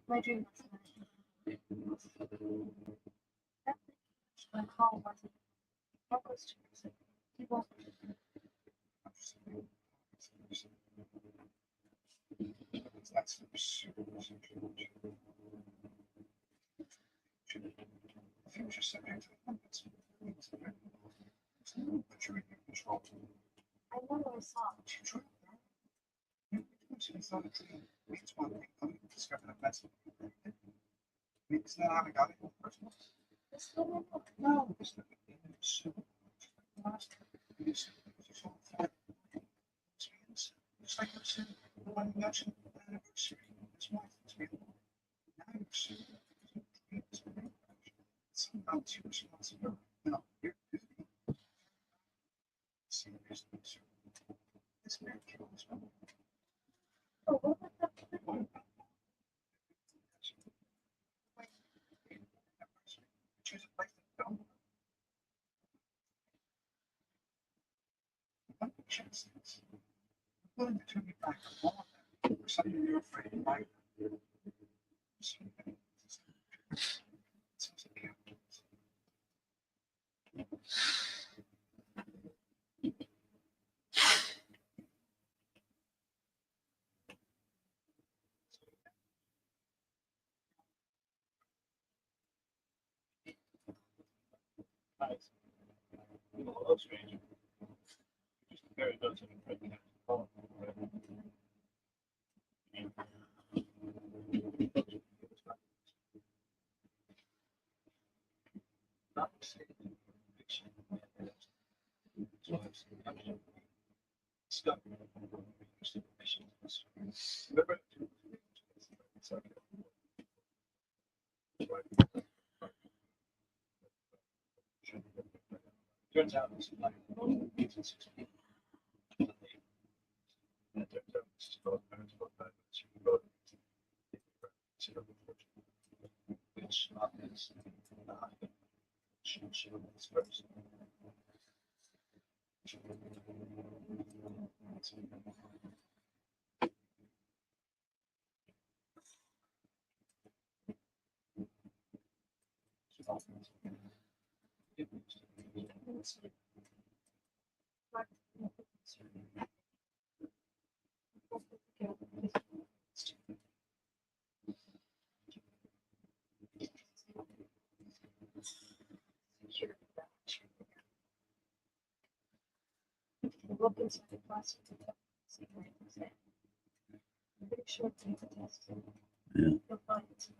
My dream was that my call was focused to music. People I never saw. This woman oh, what was that? Look inside the class with the see what it is. I'm pretty sure it's a test. Yeah. You'll find it's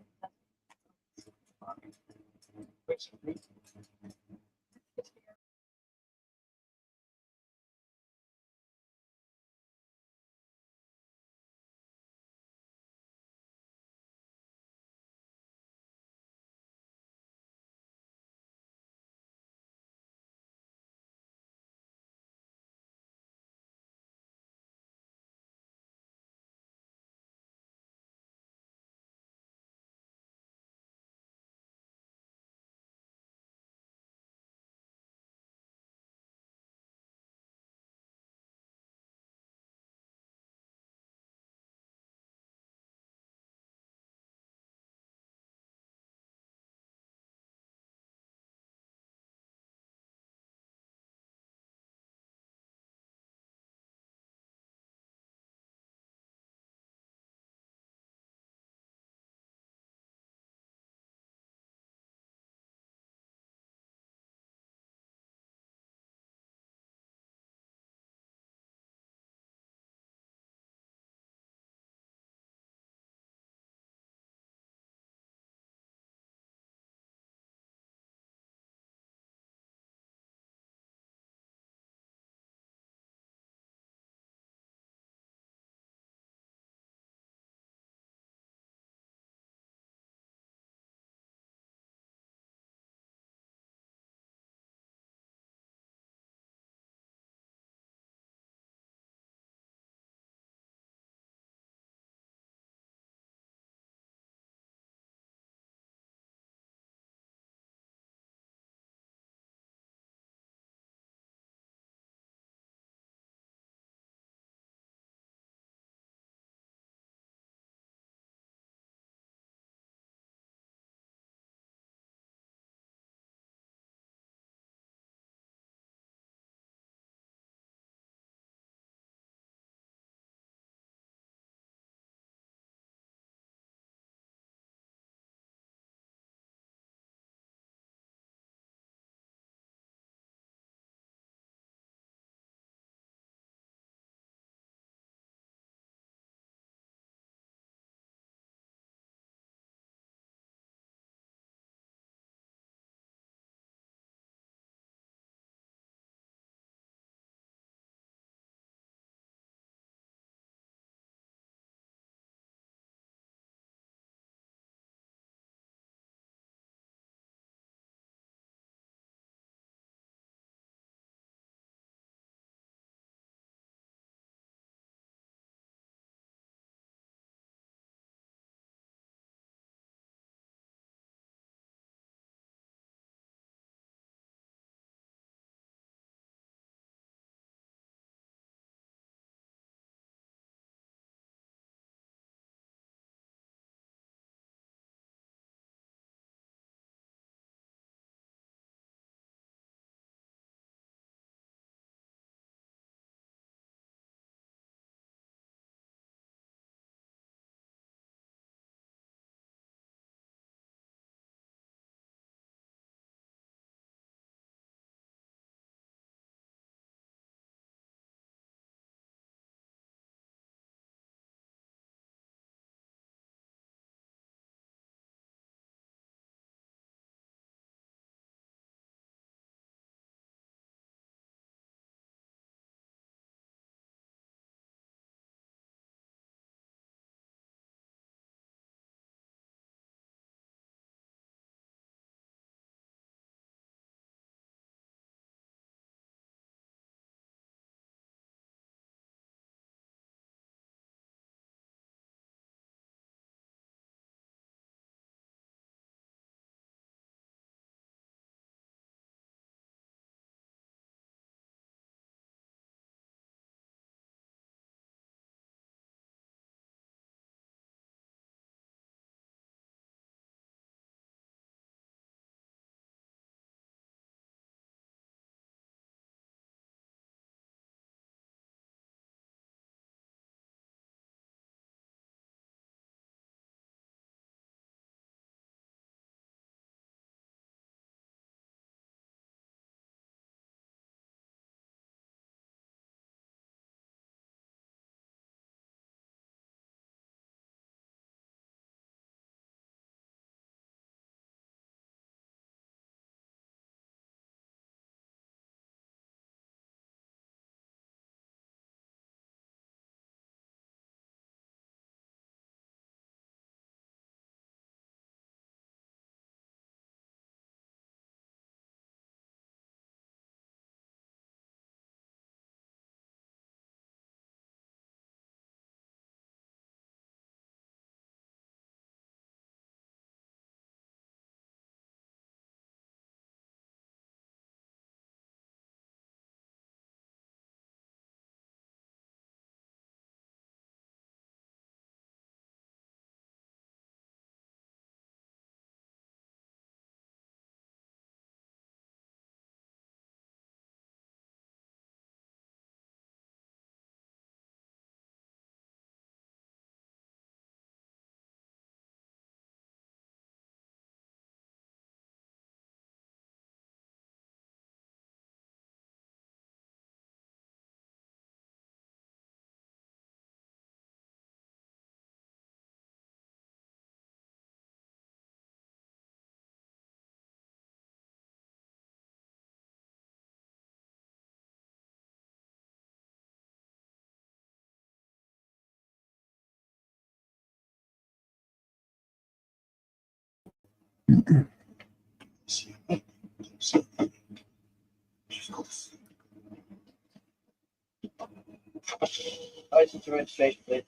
License and registration, please.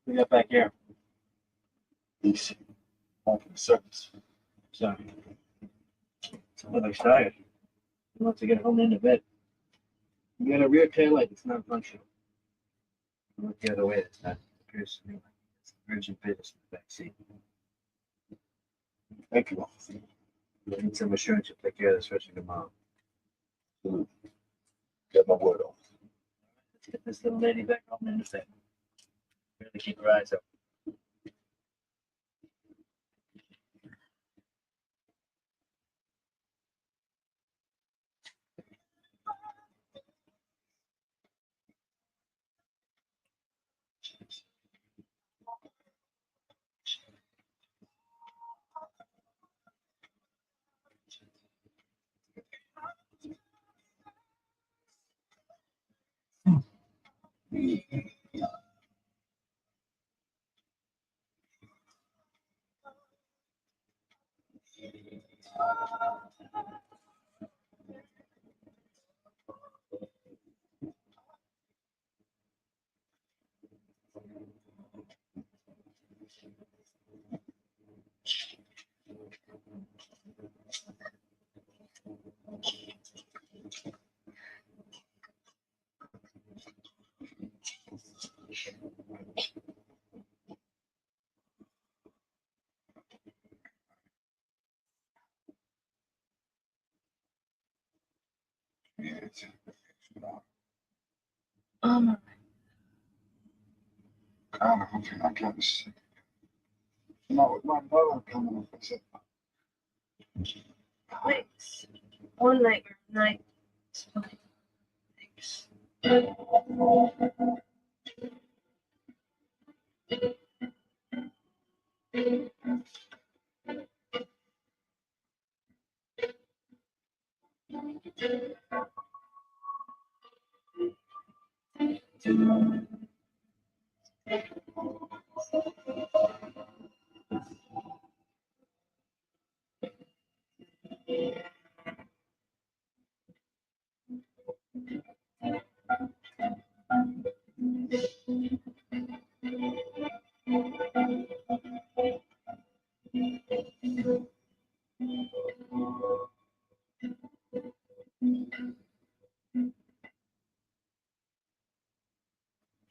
We got back here. Easy. Home from the circus. Sorry. Someone looks tired. He wants to get home into bed. You got a rear tail light that's not functional. Look the other way, it's not. Appears to me like it's urgent business in the back seat. Thank you, officer. You need some assurance you'll take care of this first thing tomorrow. Get my word off. Let's get this little lady back home into bed. Really keep her eyes open. God, I hope you're not getting sick. No, my mother coming to visit. Thanks. One nightmare night. Thanks.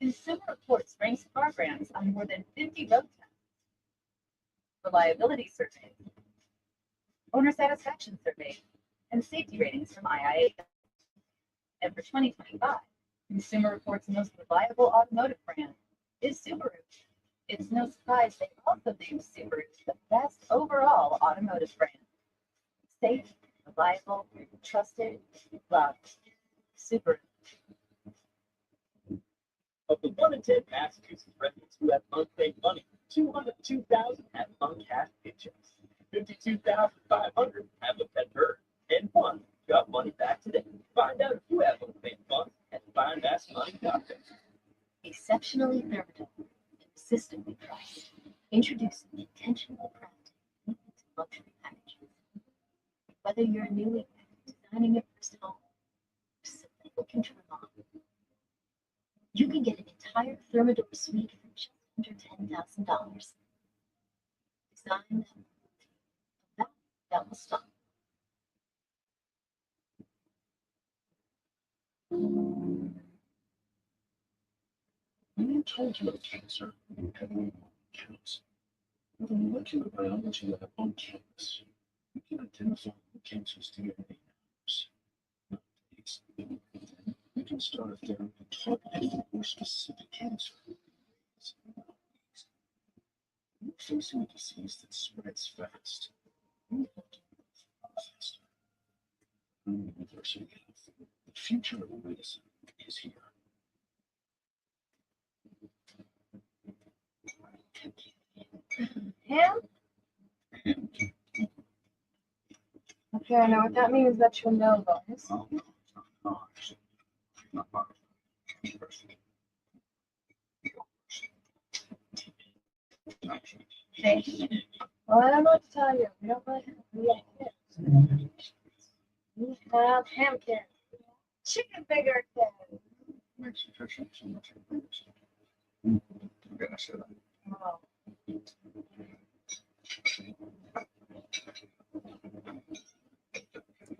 Consumer Reports ranks car brands on more than 50 road tests, reliability surveys, owner satisfaction surveys, and safety ratings from IIA. And for 2025, Consumer Reports' most reliable automotive brand is Subaru. It's no surprise they also named Subaru the best overall automotive brand. Safe, reliable, trusted, loved. Subaru. Of the 1 in 10 Massachusetts residents who have unclaimed money, 202,000 have uncashed paychecks, 52,500 have a pet bird, and 1 got money back today. Find out if you have unclaimed funds at findmassmoney.com. Exceptionally thermal, consistently priced, introducing intentional crafting into luxury packages. Whether you're newly designing your first home or simply looking to remodel, you can get an entire Thermador suite for just under $10,000. Design that will stop. When you told you had cancer, you had only one counts. With the molecular biology lab on campus, we can identify the cancers to your neighbors. Nowadays, we can start a therapy targeted for specific cancer. We're facing a disease that spreads fast. We have to move faster. University Health, the future of medicine is here. Him? Okay, I know what that means. That's your no bonus. Oh, no, no, actually, not part of the university. Actually, Fish. Well, I don't know what to tell you. We don't really have kids. We have ham kids. Chicken finger kids. Makes you fish so much. Okay, I said that. Oh.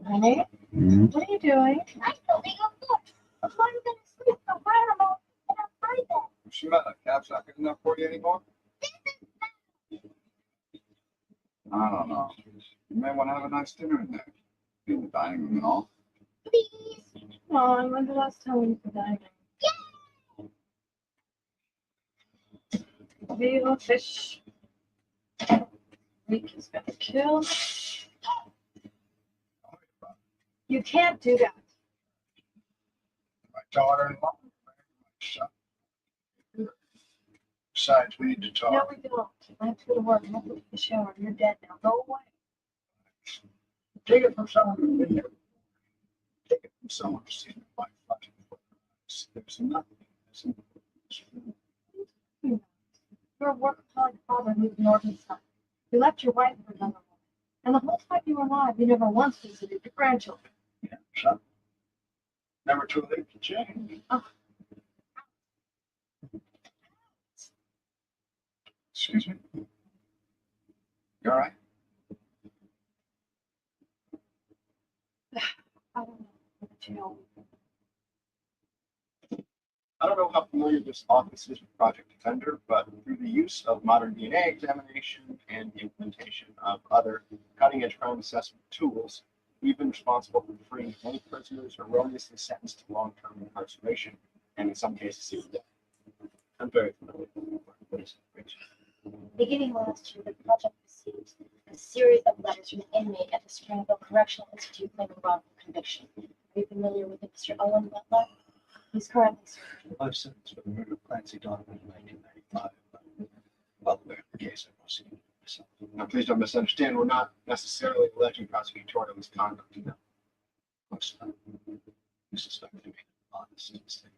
Honey, what are you doing? I'm building a fort. I'm going to sleep the animal and I'll find it. What's the matter? Cab's not good enough for you anymore? I don't know. You may want to have a nice dinner in there. Be in the dining room and all. Please. Come on, when's the last time we went to dining? Viva fish. Week has been killed. You can't do that. My daughter-in-law. My son. Besides, we need to talk. No, we don't. I have to go to work. I have to take a shower. You're dead now. Go away. Take it from someone who's been there. Take it from someone who's seen my fucking eyes. There's nothing. You're a workaholic father who ignored his son. You left your wife for another woman. And the whole time you were alive, you never once visited your grandchildren. Yeah, son. Never too late to change. Oh. Excuse me? You all right? I don't know. But you know, I don't know how familiar this office is with Project Defender, but through the use of modern DNA examination and the implementation of other cutting-edge crime assessment tools, we've been responsible for freeing many prisoners erroneously sentenced to long-term incarceration, and in some cases, even death. I'm very familiar with what is Beginning last year, the project received a series of letters from an inmate at the Springville Correctional Institute claiming wrongful conviction. Are you familiar with Mr. Owen Butler? He's currently serving. Life sentence for the murder of Clancy Donovan in 1995. Well aware of the case, I prosecuted myself. Now, please don't misunderstand. We're not necessarily alleging prosecutorial misconduct. No. Looks like you suspect me of honest mistake.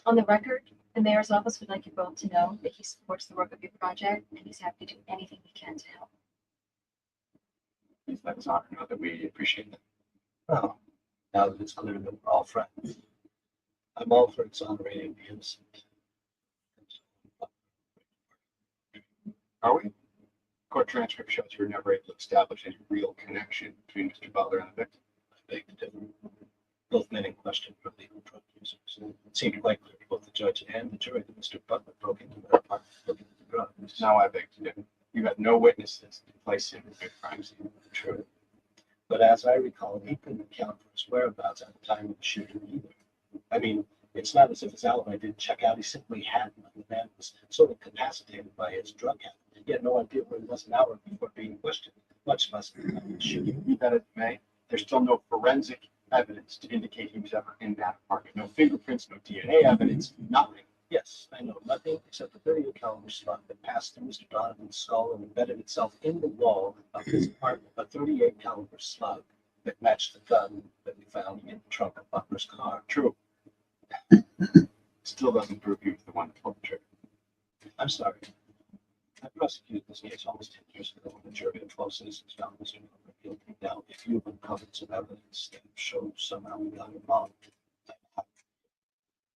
On the record, the mayor's office would like you both to know that he supports the work of your project and he's happy to do anything he can to help. Please let us honor know that we appreciate that. Well, now that it's clear that we're all friends, I'm all for exonerating the innocent. Are we? Court transcript shows you were never able to establish any real connection between Mr. Butler and the victim. I beg to differ. Both men in question were legal drug users. It seemed quite clear to both the judge and the jury that Mr. Butler broke into their apartment looking at the drugs. Now I beg to differ. You had no witnesses to place him in the crime scene. True. But as I recall, he couldn't account for his whereabouts at the time of the shooting either. I mean, it's not as if his alibi didn't check out. He simply had none. The man was sort of incapacitated by his drug habit. He had no idea where he was an hour before being questioned, much less the shooting. Be that as it may, there's still no forensic evidence to indicate he was ever in that apartment. No fingerprints, no DNA evidence, nothing. Yes, I know nothing except the 38 caliber slug that passed through Mr. Donovan's skull and embedded itself in the wall of his apartment. A 38 caliber slug that matched the gun that we found in the trunk of Butler's car. True. Still doesn't prove he was the one that pulled the trigger. I'm sorry. I prosecuted this case almost 10 years ago when the jury of 12 citizens found Mr. Butler guilty. Now, if you've uncovered some evidence that shows somehow we got involved,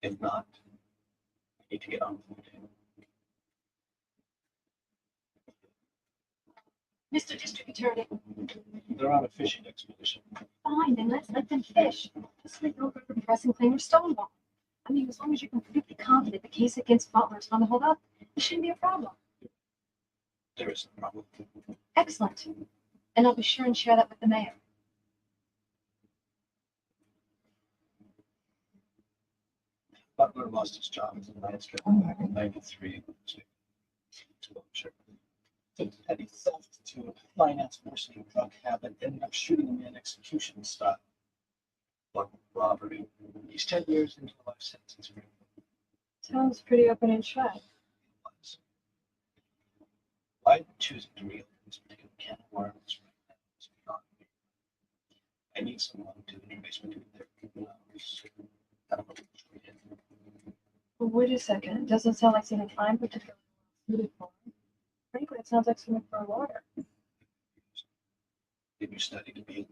if not, I need to get on with the day. Mr. District Attorney, They're on a fishing expedition. fine, then let's let them fish. Just like over the pressing claim of Stonewall. I mean, as long as you can prove the confident the case against Butler is going to hold up, it shouldn't be a problem. There is no problem. Excellent. And I'll be sure and share that with the mayor. Butler lost his job as a landscaper back in '93. And he fell to a finance mercy drug habit, ended up shooting a man execution style. But robbery. He's 10 years into a life sentence. Sounds pretty open and shut. Why choosing to reopen this particular can of worms right now is beyond me. I need someone to introduce me to their people hours. I don't know which way in. Well, wait a second. It doesn't sound like something I'm particularly suited for. Frankly, it sounds like something for a lawyer. Did you study to be?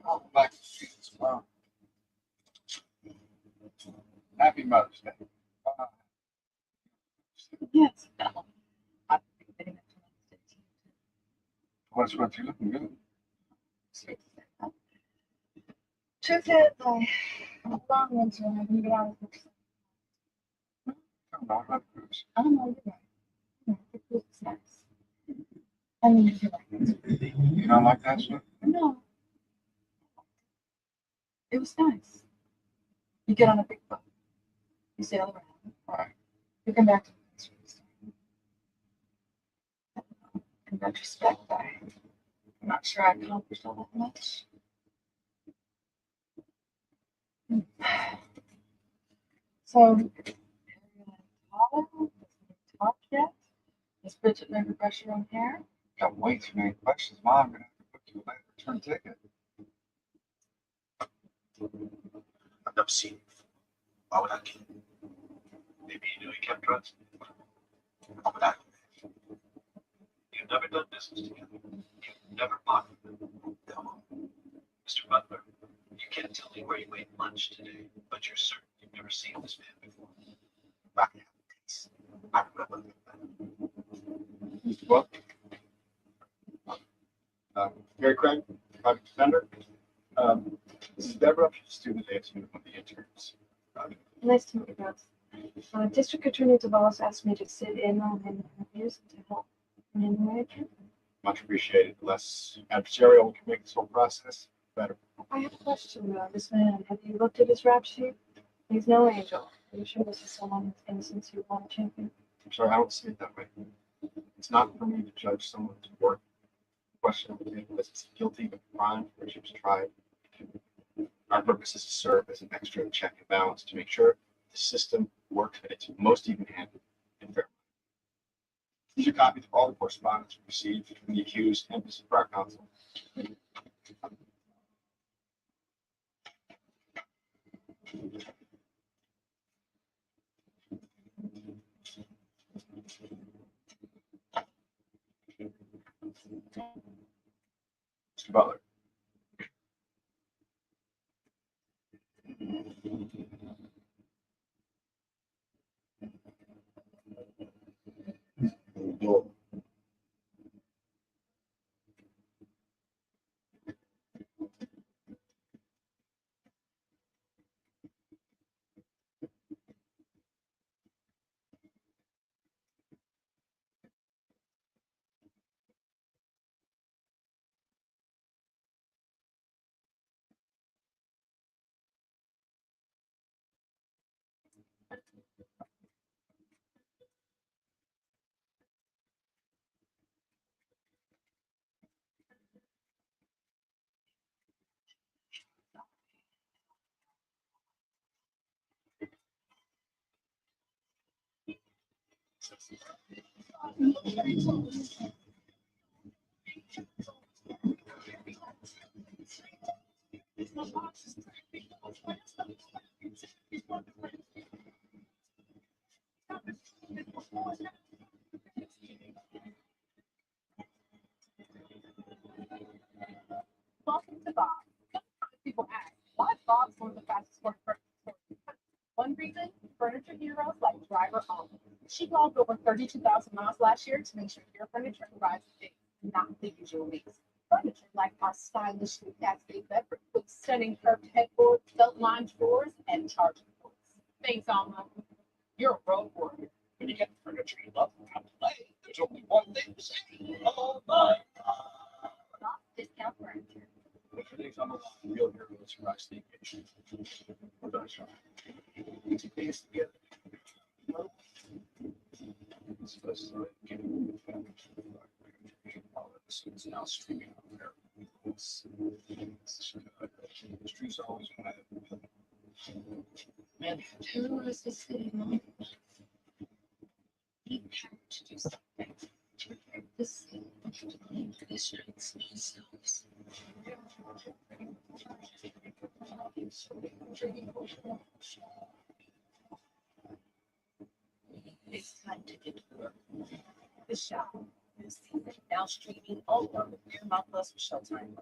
I'll back to see you tomorrow. Happy Mother's Day. Bye. Yes. I've been getting it to What's what you looking good? Truth is, I long winter and I can get out of this. Come on, not cruise. I don't know, you're right. Yeah, the cruise is nice. I mean, if you like it. You don't like that stuff? No. It was nice. You get on a big boat. You sail around. Right. You come back to the country. In retrospect, I'm not sure I accomplished all that much. So, talk yet? Has Bridget never brushed her own hair? Got way too many questions, Mom. I'm gonna have to book you a later return ticket. I've never seen him before. Why would I kill him? Maybe he knew he kept drugs. Why would I? You've never done business together. You've never partnered. No. Mr. Butler, you can't tell me where you ate lunch today, but you're certain you've never seen this man before. I can have a case. I remember that. Mr. What? Gary Craig, private defender. This is Deborah, student liaison of the interns. Nice to meet you both. District Attorney DeVos asked me to sit in on any interviews and to help in any way I can. Much appreciated. The less adversarial we can make this whole process, better. I have a question about this man. Have you looked at his rap sheet? He's no angel. Are you sure this is someone with innocence you want to champion? I'm sorry, I don't see it that way. It's not for me to judge someone's work. Question is guilty of a crime for which he was tried. Our purpose is to serve as an extra check and balance to make sure the system works at its most even-handed and fair. These are copies of all the correspondence we received from the accused and this is for our counsel. Mr. Butler. Welcome to Bob. People ask, why Bob's one of the fastest growing furniture stores? One reason, furniture heroes like Driver On. She logged over 32,000 miles last year to make sure your furniture arrives in days, not the usual weeks. Furniture like our stylishly cascade bedroom with stunning curved headboards, belt-lined drawers, and charging ports. Thanks, Alma. You're a road warrior. When you get the furniture you love and come to play, there's only one thing to say. Oh my God. Not discount furniture. Everything's on the line. Real heroes who rise to the occasion. We're gonna try. Easy things together. This was getting the family to the library. All of this is now streaming on there. The streets always want to. Man, who is this sitting on? We have to do something to prepare this city to claim the districts themselves. had to get to work. The show is now streaming all over Paramount Plus with Showtime.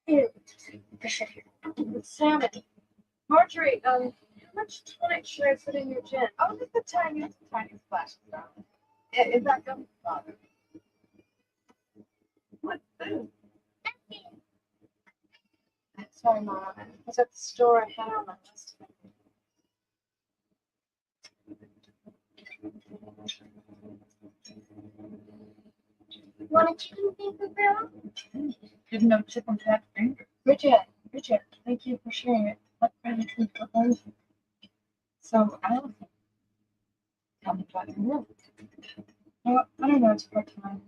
Here, Bishop here. Salmon. Marjorie, how much tonic should I put in your gin? Oh, just the tiniest splash of brown. Is that good? What food? Sorry, Mom. I was at the store. I had it on my list. Want a chicken finger, Grandma? Didn't know chickens had fingers. Bridget, thank you for sharing it. What kind of for both? So I don't think. Tell me about your work. Well, I don't know. It's part-time.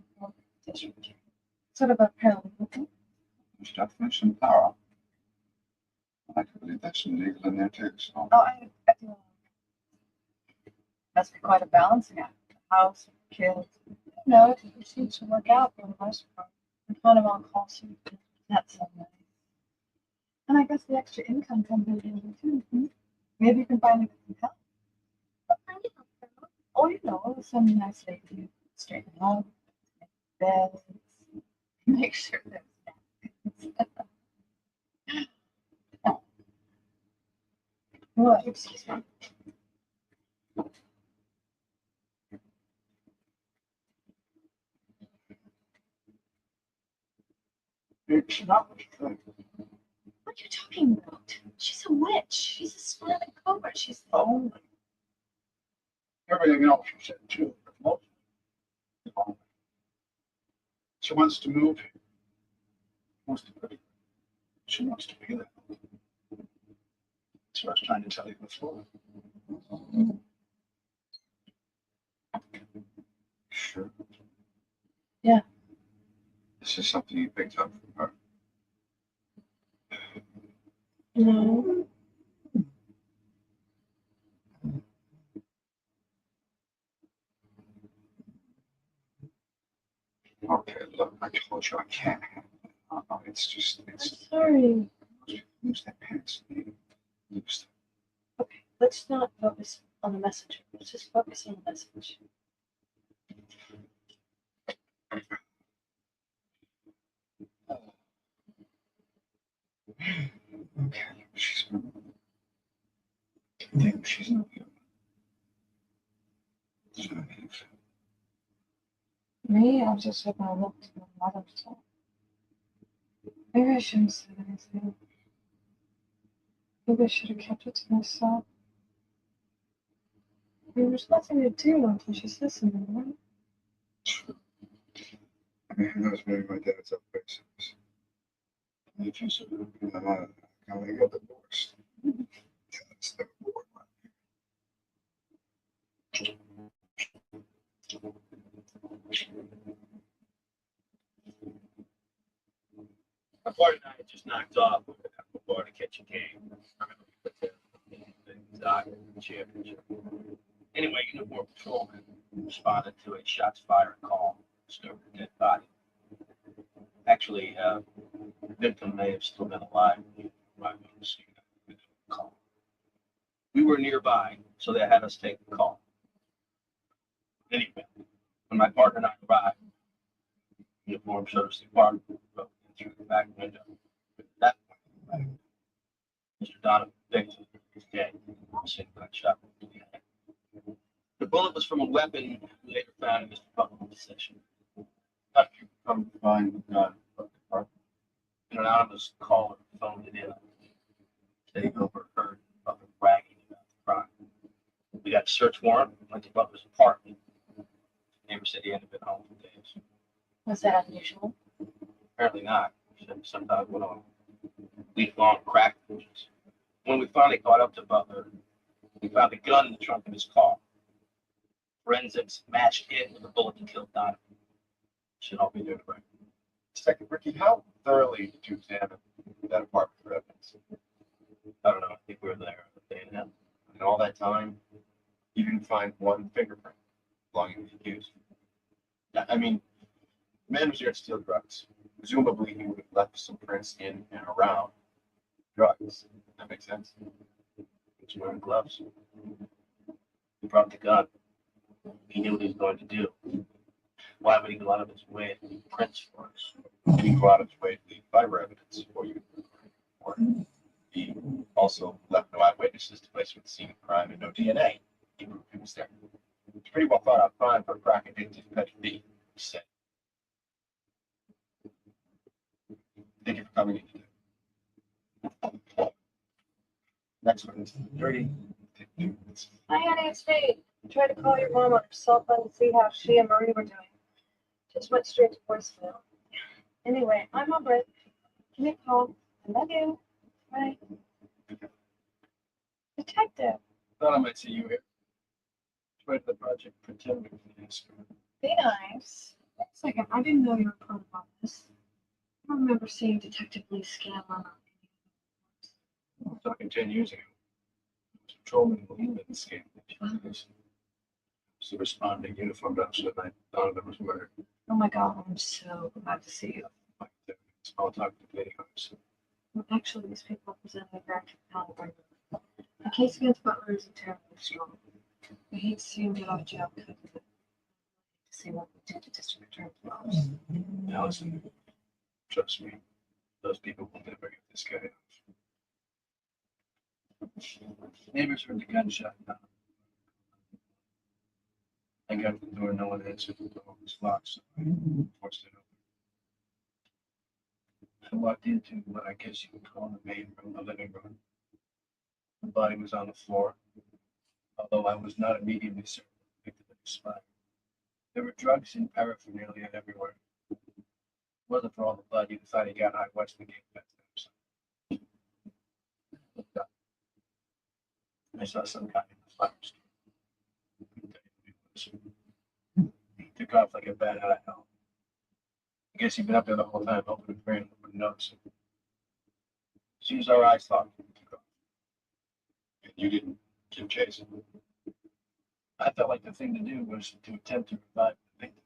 District. Sort of a paralegal thing. There's definition of power. I could believe that's some legal in there too, so. Oh, I do. Must be quite a balancing act. House, kids. No, it seems to work out for the most part. I'm kind of on call soon. That's so nice. And I guess the extra income comes in handy too. Maybe you can find me some help. What kind of help, Grandma? Oh, you know, some nice way to straighten up, make beds, make sure there's what? Excuse me. It's not much good. What are you talking about? She's a witch. She's a smiling cobra. She's Oh. Everything else you said too, but most. She wants to move. Wants to be. She wants to be there. That's what I was trying to tell you before. Sure. Yeah. This is something you picked up from her. No. Okay, look, I told you I can't have it. It's just, I'm it's, sorry. use that pants. Use Okay, let's not focus on the message. Let's just focus on the message. Okay, she's not. Yeah, she's not human. She's not human. Me, I was just hoping I looked to my mother's side. Maybe I shouldn't say anything. Maybe I should have kept it to myself. I mean, there's nothing to do until she says something, right? I mean, who knows, maybe my dad's up there. If you said, my mother, how they got divorced. That's the board. My partner and I had just knocked off before the kitchen came. I remember we put the dock championship. Anyway, uniform patrolman responded to a shots fired call, discovered a dead body. Actually, the victim may have still been alive when we arrived on the scene. Call. We were nearby, so they had us take the call. Anyway, when my partner and I arrived, uniform showed us the apartment, broke in through the back window. At that point, Mr. Donovan, victim, was dead, single gunshot wound to the head. The bullet was from a weapon later found in Mr. Putnam's possession. After you come to find the gun, An anonymous caller phoned it in. They overheard Butler bragging about the crime. We got a search warrant, went to Butler's apartment. Neighbor said he hadn't been home for days. Was that unusual? Apparently not. He said sometimes went on week-long crack binges. When we finally caught up to Butler, we found a gun in the trunk of his car. Forensics matched it with the bullet that killed Donovan. Should all be there to record. Second, Ricky, how thoroughly did you examine that apartment for evidence? I don't know. I think we were there a day and a half. In all that time, you didn't find one fingerprint belonging to the accused. I mean, the man was here to steal drugs. Presumably, he would have left some prints in and around drugs. That makes sense. He's wearing gloves. He brought the gun. He knew what he was going to do. Why would he go out of his way to leave prints for us? He go out of his way to leave fiber evidence for you. Or he also left no eyewitnesses to place with the scene of crime and no DNA. He proved he was there. It's a pretty well thought out crime for a crack addicted Petty B, he said. Thank you for coming in today. Next one is 30. Hi, honey, it's me. I tried to call your mom on her cell phone to see how she and Marie were doing. Just went straight to voicemail. Anyway, I'm over it. Give me a call. I love you. Bye. Detective, Thought I might see you here. Tried the project pretend we can ask her. be nice. Wait a second, I didn't know you were part of all this. I don't remember seeing Detective Lee Scanlon on I'm talking 10 years ago. Patrolman William in the scam. Was the responding uniformed officer that I thought was murdered. Oh my God, I'm so glad to see you. Like the small talk debating officer. Well, actually, these people presented a very compelling argument. The case against Butler is terribly strong. I hate to see him get out of jail because of it. To see what we did to district attorney office. Allison, trust me, those people will never get this guy off. Neighbors heard the gunshot. I got to the door, no one answered. The door was locked, so I forced it open. I walked into what I guess you would call the main room, the living room. The body was on the floor, although I was not immediately certain the victim had expired. There were drugs and paraphernalia everywhere. It wasn't for all the blood, you'd thought he got high west and came back to himself. Looked up. I saw some guy in the flower store. He took off like a bat out of hell. I guess he'd been up there the whole time, hoping and praying nobody noticed him. As soon as our eyes locked, he took off. And you didn't give chase. I felt like the thing to do was to attempt to revive the victim.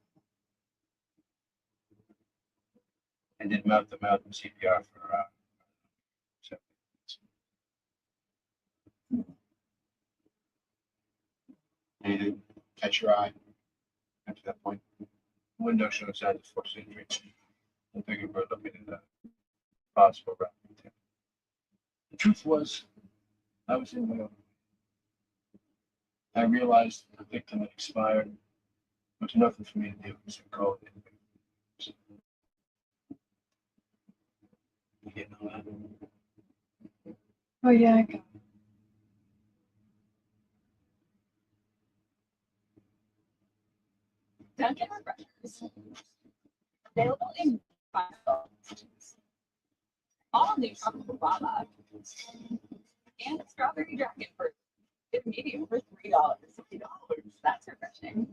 And did mouth to mouth and CPR for 7 minutes. Anything catch your eye after that point? Window showed signs of forced injury. I figured we're looking at a possible route. The truth was, I was in my own. I realized the victim had expired. There was nothing for me to do except call it in. You didn't know that? Oh, yeah, I got it. Dunkin' Refreshers. Available in 5 sizes. All new tropical guava and strawberry dragon fruit. It's medium for $3. $50. That's refreshing.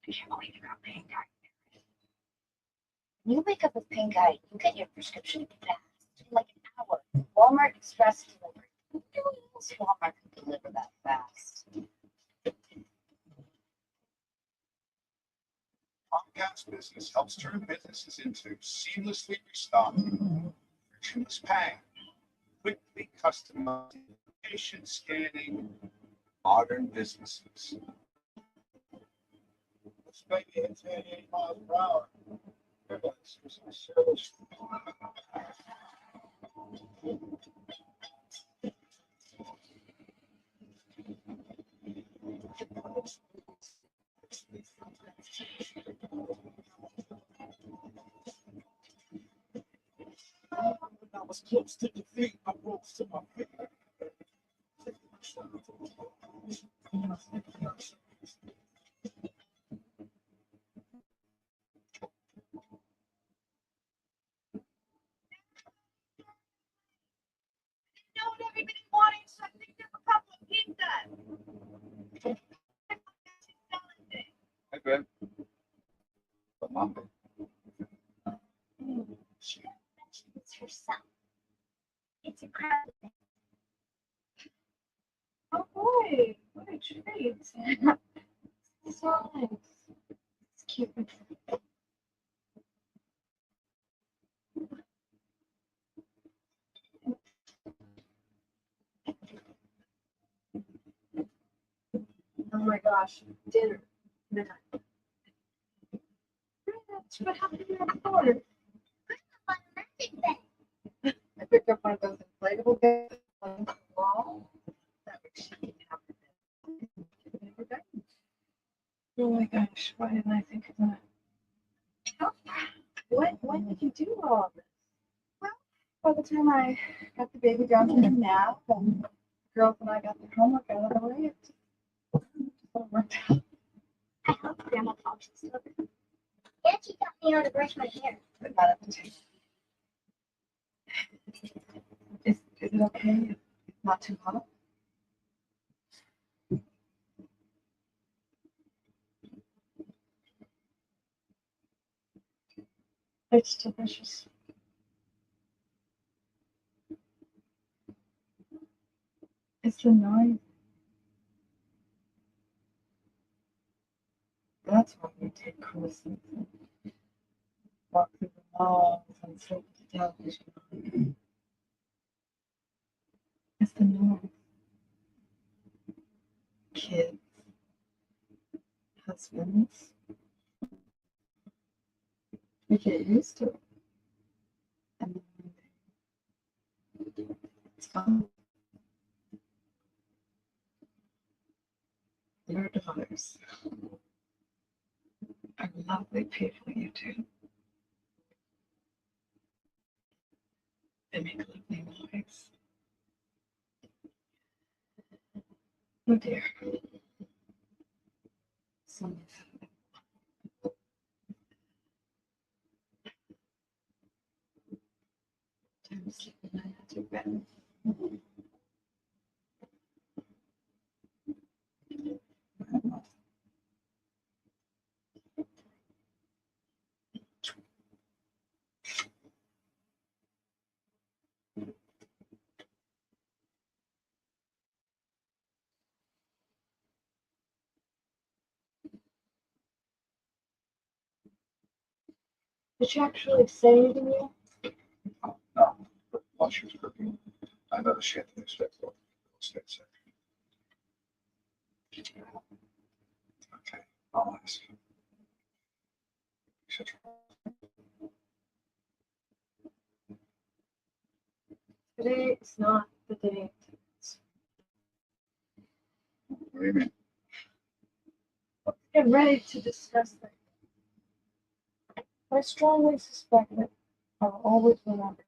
I can't believe you got pink eye. When you wake up with pink eye, you get your prescription fast, in like an hour. Walmart Express delivery. Who else Walmart can deliver that fast? Comcast Business helps turn businesses into seamlessly restocked, frictionless pay, quickly customized patient scanning, modern businesses. This baby hits 88 miles per hour. Everybody's using service. I was close to defeat. I rose to my feet. Know what everybody wanted something different. Greg? But mom, It's herself. It's a crowd thing. Oh boy, what a treat. So nice. It's cute. Oh my gosh, dinner. Midnight. That's what happened to your corner. I picked up one of those inflatable guys on the wall. That way she can have it. Oh my gosh, why didn't I think of that? When did you do all of this? Well, by the time I got the baby down to the nap and the girls and I got their homework out of the way, it all worked out. I hope Grandma talks to her. And she taught me how to brush my hair. But not at the table. Is it okay? Not too hot. It's delicious. It's the noise. That's why we take cruises. Walk through the malls and sleep with the television on. It's the noise. Kids, husbands. We get used to it. And then one day, it's gone. Your daughters are lovely people, you two. They make lovely noise. Oh dear. Something's happening. Time to sleep and I had to bed. Did she actually say anything to you? no, but while she was cooking, I noticed she had the newspaper on the state section. Okay, I'll ask. She said, Today is not the day. what do you mean? Let's get ready to discuss things. I strongly suspect that I will always remember.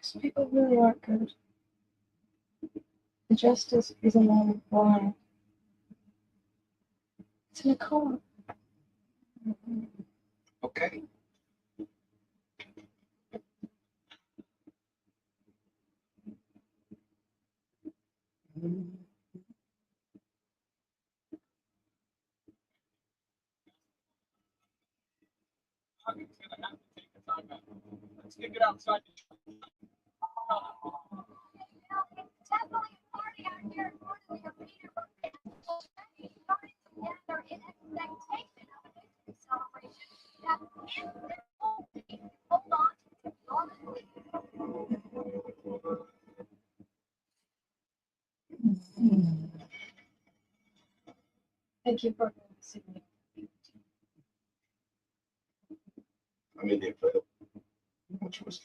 Some people really aren't good. The justice is a matter of blind. It's in a coma. Okay. Let's kick it outside. It's definitely a party out here in Northern Peter. Together in expectation of a victory celebration that in their own day hold on to enormously. Thank you for seeing me. I'm in there for which was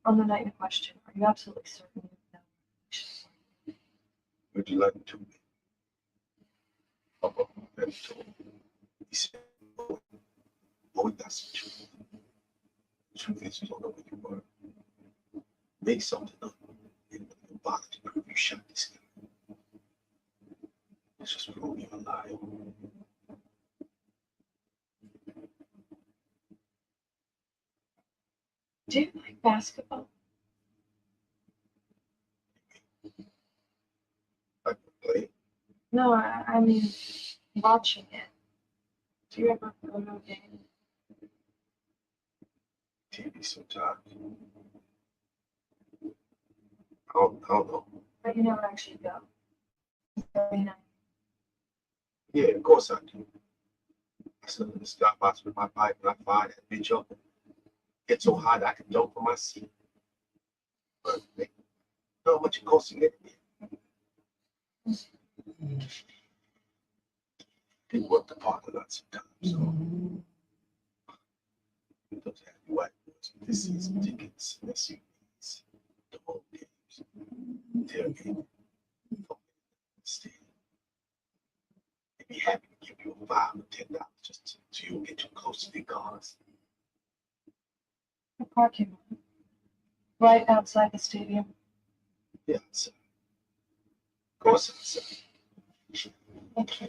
On the night in question, are you absolutely certain you know? would you like to be? Oh, he said, oh, that's the truth. The truth is, you don't know where you were. Make something up. And you bother to prove you shot this guy. It's just prove you're alive. Do you like basketball? No, I mean, watching it. Do you ever go to a game? TV sometimes. I don't know. But you never actually go. It's very nice. Yeah, of course I do. I sit in the skybox with my bike and I fire that bitch up. Get so high that I can jump from my seat. But you know how much it costs to get there? They work the parking lot sometimes. So those happy white boys with the season tickets and SUVs, the whole games, tailgate, stay. They'd be happy to give you $5 or $10 just so you don't get too close to their cars. The parking lot. Right outside the stadium. Yeah, so, of course, it's, Thank you.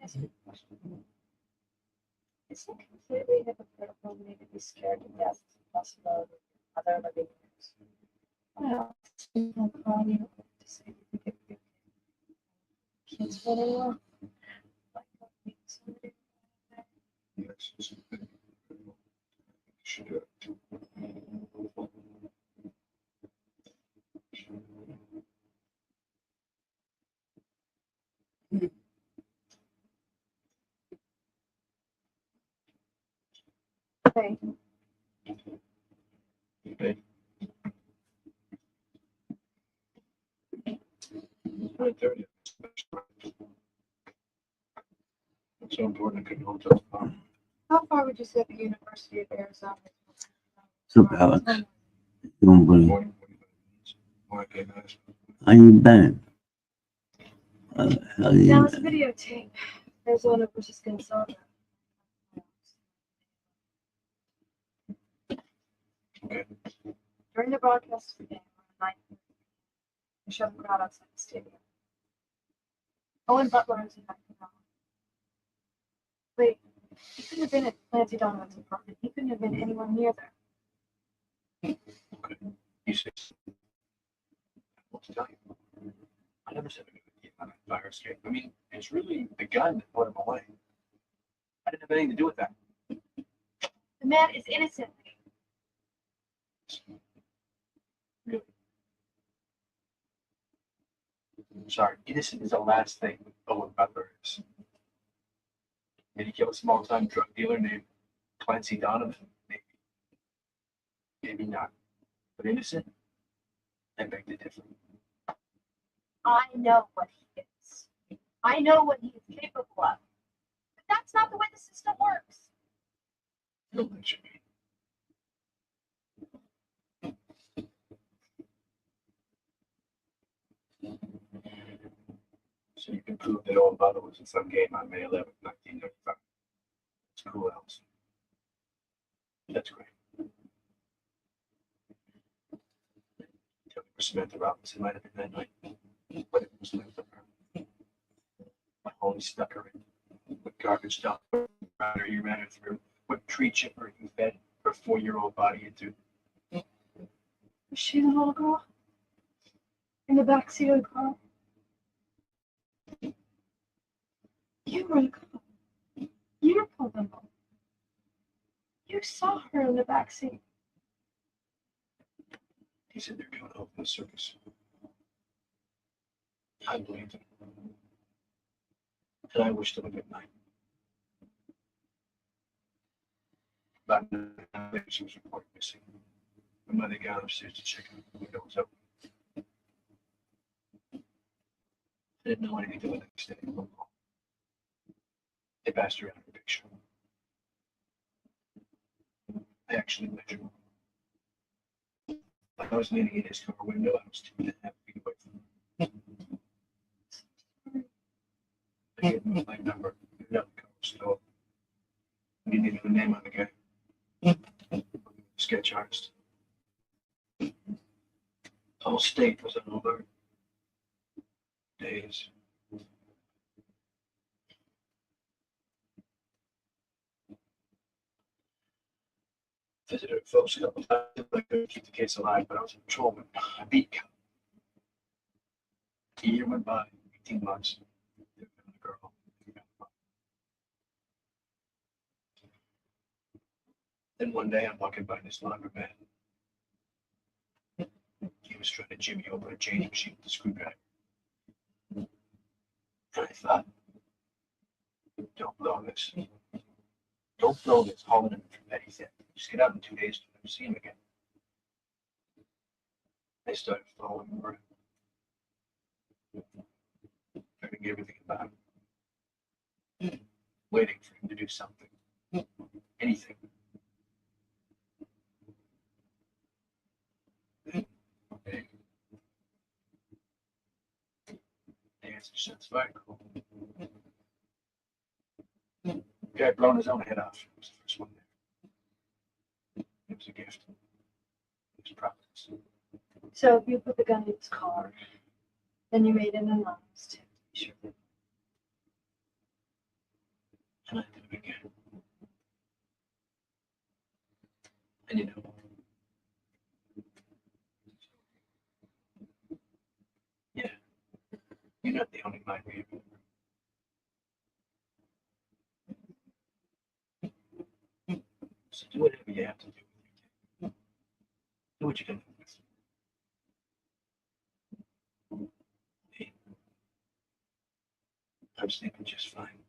Yes. It's not completely hypocritical of me to be scared to death of the possibility of other living beings. Well, people call you to say you can get kids for the war. Like, somebody. yes, should do it. Hey, Okay. Right there. It's so important I couldn't hold up. how far would you say the University of Arizona is? So, Alex, don't bring. 40, 45 minutes. Okay, guys. How you been? How you Now it's been? videotape. Arizona versus Gonzaga. Okay. During the broadcast of the game on the 9th, they showed the crowd outside the stadium. Owen Butler is in that crowd. Wait, he couldn't have been at Clancy Donovan's apartment. He couldn't have been anywhere near there. Okay. You said, what to tell you? I never said anything about a fire escape. I mean, it's really the gun that put him away. I didn't have anything to do with that. The man is innocent. Really. Sorry, innocent is the last thing Owen Butler is. Did he kill a small-time drug dealer named Clancy Donovan? Maybe. Maybe not. But innocent? I beg to differ. I know what he is. I know what he is capable of. But that's not the way the system works. I don't think you mean. So you can prove that Owen Butler was in some game on May 11th, 1995. It's cool, Alice. That's great. Tell me where Samantha Robinson might have been that night. What it was like for her. What hole he stuck her in. What garbage dump around her you ran her through. What tree chipper you fed her 4-year-old body into. Was she the little girl? In the backseat of the car? You were the cop. You were pulling them. You saw her in the backseat. He said they're coming home from the circus. I believed him. And I wished them a good night. About 9 later, she was reported missing. My mother got upstairs to check if the window was open. I didn't know anything till the next day. They passed around her picture. I actually measured him. I was leaning in his car window. I was 2.5 feet away from him. I gave him my number. No, so he needed the name on the guy. Sketch artist. The whole state was on alert. Days. visited a folks a couple times. I couldn't keep the case alive, but I was a patrolman. I beat cop. A year went by, 18 months. There was a girl. Then one day I'm walking by this laundromat. He was trying to jimmy open a changing machine with a screwdriver. And I thought, don't blow this. Don't blow this, hauling him from petty theft. Just get out in 2 days to never see him again. I started following him around. Learning everything about him. Waiting for him to do something. Anything. Okay. The answer sounds very cool. Guy blown his own head off. It was the first one there. It was a gift. It was Providence. So you put the gun in his car, then you made an anonymous tip. Sure. And I did it again. And you know, yeah, you're not the only mind reader. So do whatever you have to do with your kid. Do what you can do with. Hey, I'm sleeping just fine.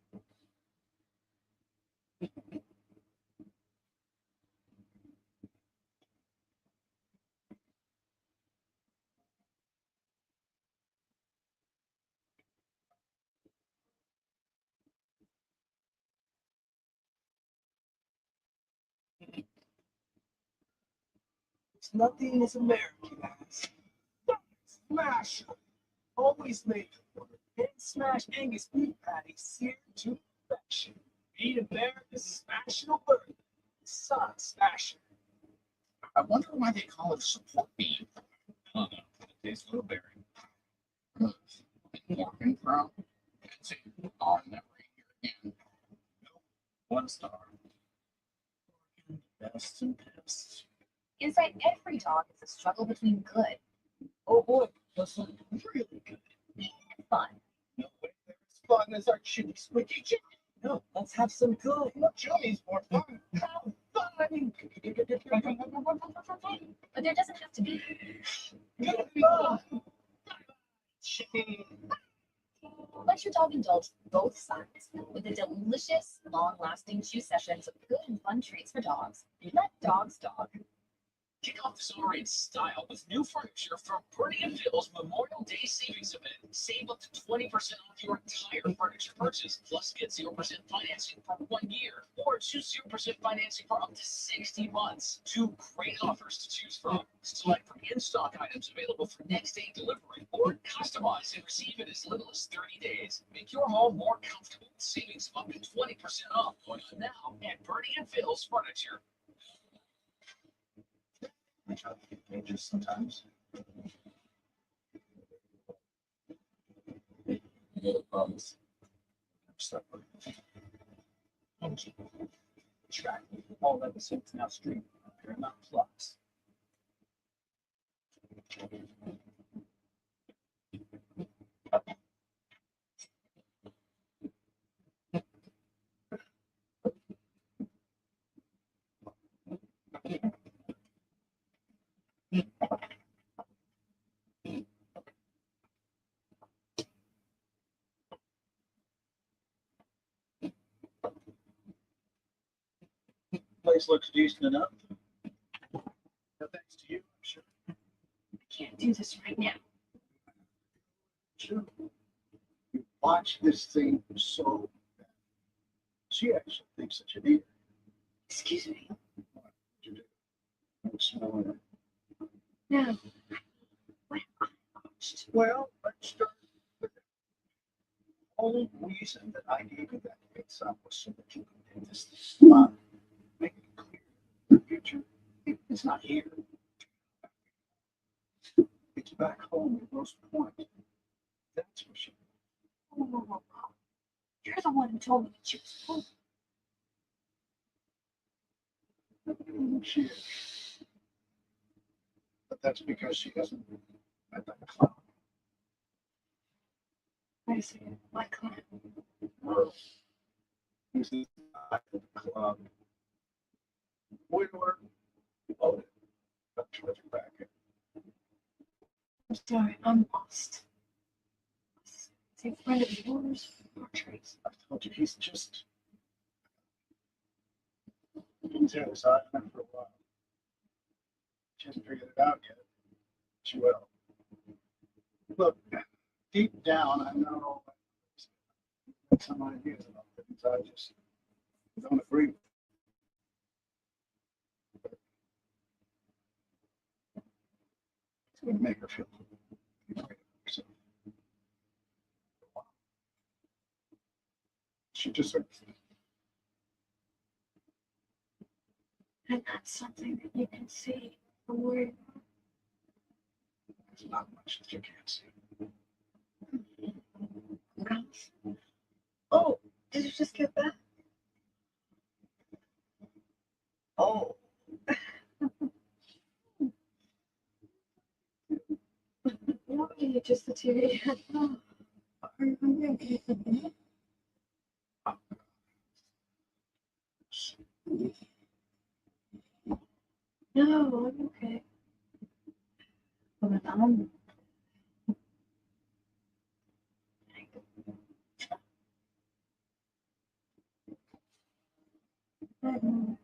It's nothing is American as smash. Always made and smash Angus beef patties seared to perfection. Eat America's smashable burger. Son smasher. I wonder why they call it support beef. I don't know. It tastes a little berry. Walking through. It's on that right here again. 1 star. Best and best. Inside every dog is a struggle between good Oh boy, this looks really good. and fun. No way they're as fun as our chili squeaky chicken. No, let's have some good. Chili's more fun. How fun! But there doesn't have to be. Good fun. Chicken. Let your dog indulge both sides with the delicious, long-lasting chew sessions of good and fun treats for dogs. Let dogs dog. Kick off the summer in style with new furniture from Purdy and Phil's Memorial Day Savings Event. Save up to 20% off your entire furniture purchase, plus get 0% financing for 1 year, or choose 0% financing for up to 60 months. 2 great offers to choose from. Select from in-stock items available for next-day delivery, or customize and receive in as little as 30 days. Make your home more comfortable with savings of up to 20% off going on now at Purdy and Phil's Furniture. I try to get pages sometimes. No problems. I'm stuck with it. Track all episodes now streaming on Paramount Plus. Place looks decent enough. No thanks to you, I'm sure. Can't do this right now. Sure. You watch this thing so bad. She actually thinks that you need it. Excuse me. What did you do? I'm smaller. No. What I watched. Well, let's start with the whole reason that I gave you that face up was so that you could get this spot. Make it clear. The future, it's not here. It's back home in Grosse Pointe. That's where she. Whoa, whoa, whoa, whoa. You're the one who told me to choose home. She is. But that's because she hasn't met that clown. I see it. My client. Or he's at the club. Boy, or oh, that's terrific back. I'm sorry, I'm lost. Is he a friend of yours or Trace? I told you he's just. He's had his eye on her for a while. She hasn't figured it out yet. She will. Look, deep down, I know some ideas about things. I just don't agree with. It's going to make her feel great about herself. She deserves it. And that's something that you can see from where you are. There's not much that you can't see. Guys. Oh, did you just get back? Oh. What are you just the TV? Oh, are you hungry? No, I'm okay. Well, then I'm. Mhm.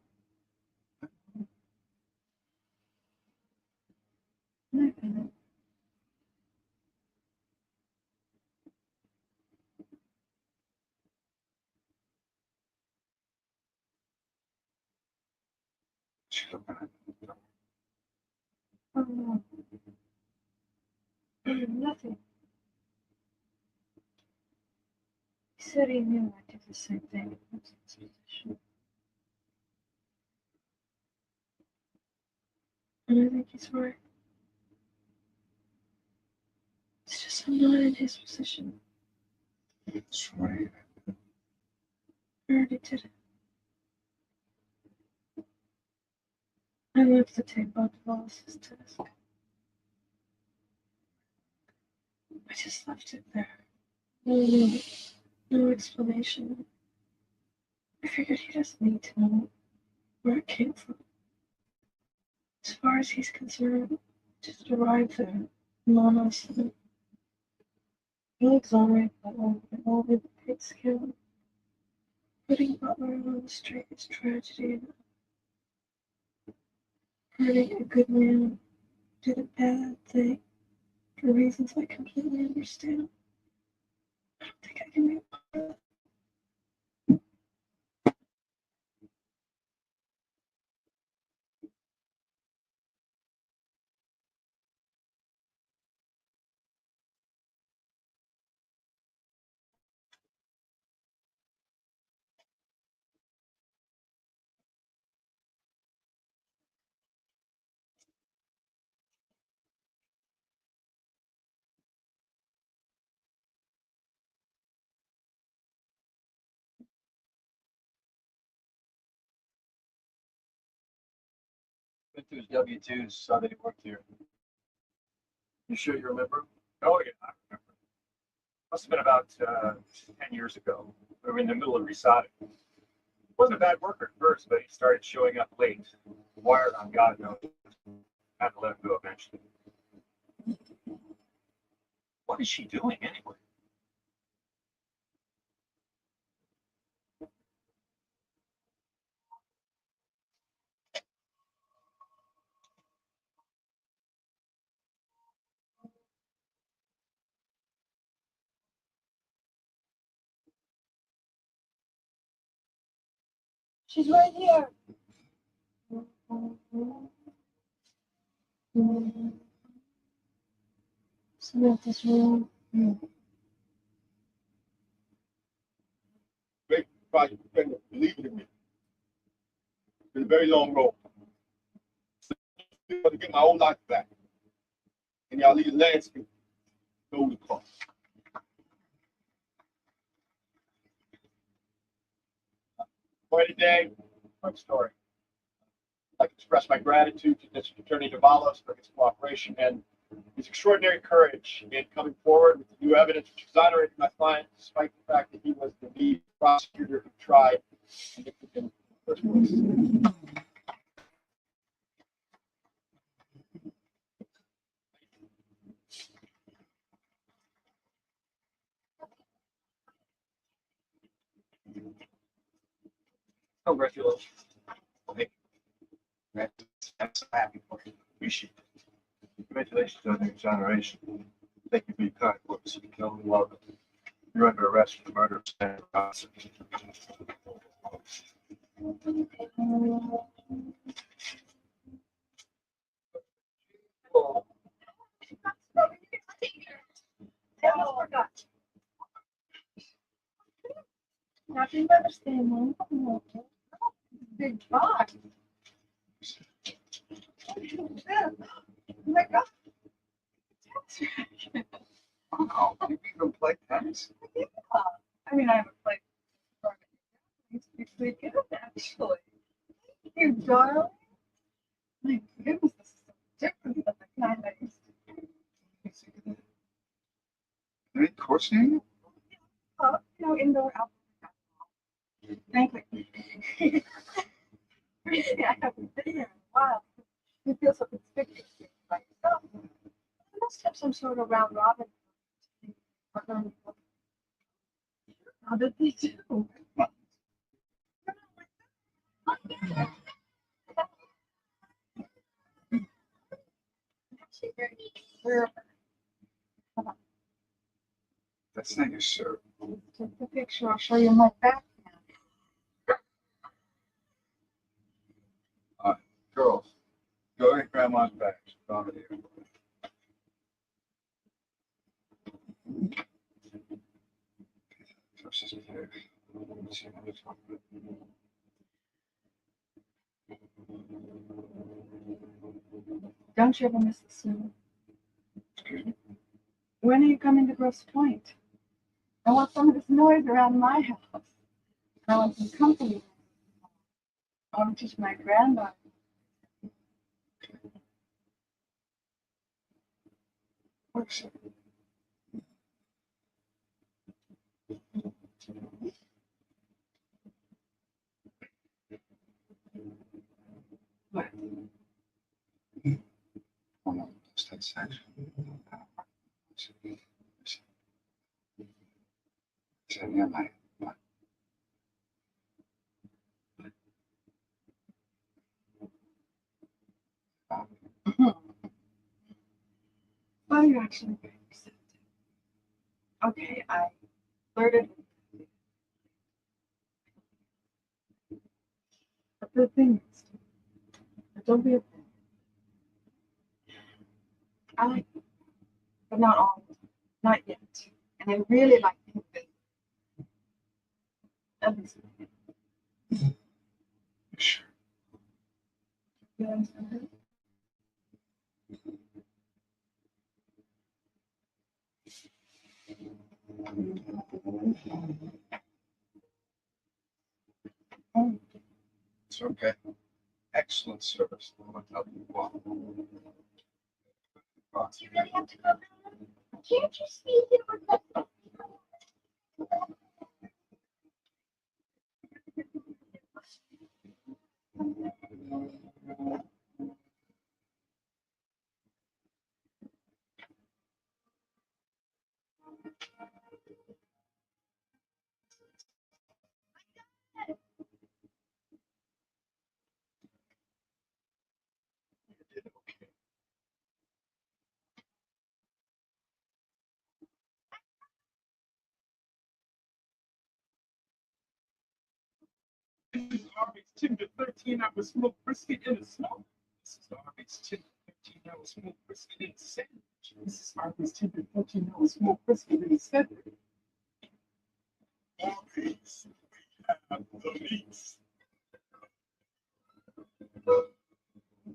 Mhm. She's looking at me. Oh, nothing. He said he knew I did the same thing. And I think he's right. It's just I'm not in his position. It's right. I already did it. I left the tape on Wallace's desk. I just left it there. No explanation. I figured he doesn't need to know where it came from. As far as he's concerned, just arrived there, anonymously. He'll exonerate Butler and all the pig skin. Putting Butler on the street is tragedy enough. Hurting a good man who did a bad thing for reasons I completely understand. I don't think I can be a part of that. Went through his W-2s, saw that he worked here. You sure you remember? Oh, yeah, I remember. Must have been about 10 years ago. We were in the middle of resodding. Wasn't a bad worker at first, but he started showing up late. Wired on God knows. Had to let him go eventually. What is she doing anyway? She's right here. Samantha's room. Great project, believe it in me. It's been a very long road. I'm going to get my own life back. And y'all leave the landscape. Know the cost. Morning, Dave. What story? Like express my gratitude to District Attorney Davalos for his cooperation and his extraordinary courage in coming forward with new evidence which exonerated my client, despite the fact that he was the lead prosecutor who tried and convicted him in the first place. Congratulations. I'm so happy for you. Appreciate it. Congratulations on the exoneration. Thank you for your kind words. You can only welcome. You're under arrest for the murder of Sandra Johnson. I almost forgot. Happy Mother's Day, Mom. Big box. Oh my God. Oh, you can play tennis? I mean, I haven't played for it. It's pretty good, actually. Thank you, darling. My goodness, this is so different than the kind I used to do. Any course name? Indoor, outdoor. Frankly. I haven't been here in a while. You feel so conspicuous by yourself. You must have some sort of round robin. How did they do? That's not your shirt. Take the picture. I'll show you my back. Girls, go get grandma's back. She's over here. So she's here. Don't you ever miss the snow? When are you coming to Grosse Point? I want some of this noise around my house. I want some company. I want to teach my granddaughter. What's it? What? Oh no, it's that section. Yeah, Well, you're actually very receptive. Okay, I flirted. But the thing is, don't be a fan. I like you, but not all of them. Not yet. And I really like you. That is sure. feelings for her. It's okay. Excellent service. I'm gonna help you walk. Do you really have to go now? Can't you see here with that? You did okay. This is Harvey's Tinder 13-hour smoke brisket in a smoke. This is Harvey's Tinder 13-hour smoke brisket in a sandwich. This is Harvey's Tinder 14-hour smoke brisket in a sandwich. Harvey's, we have the meats.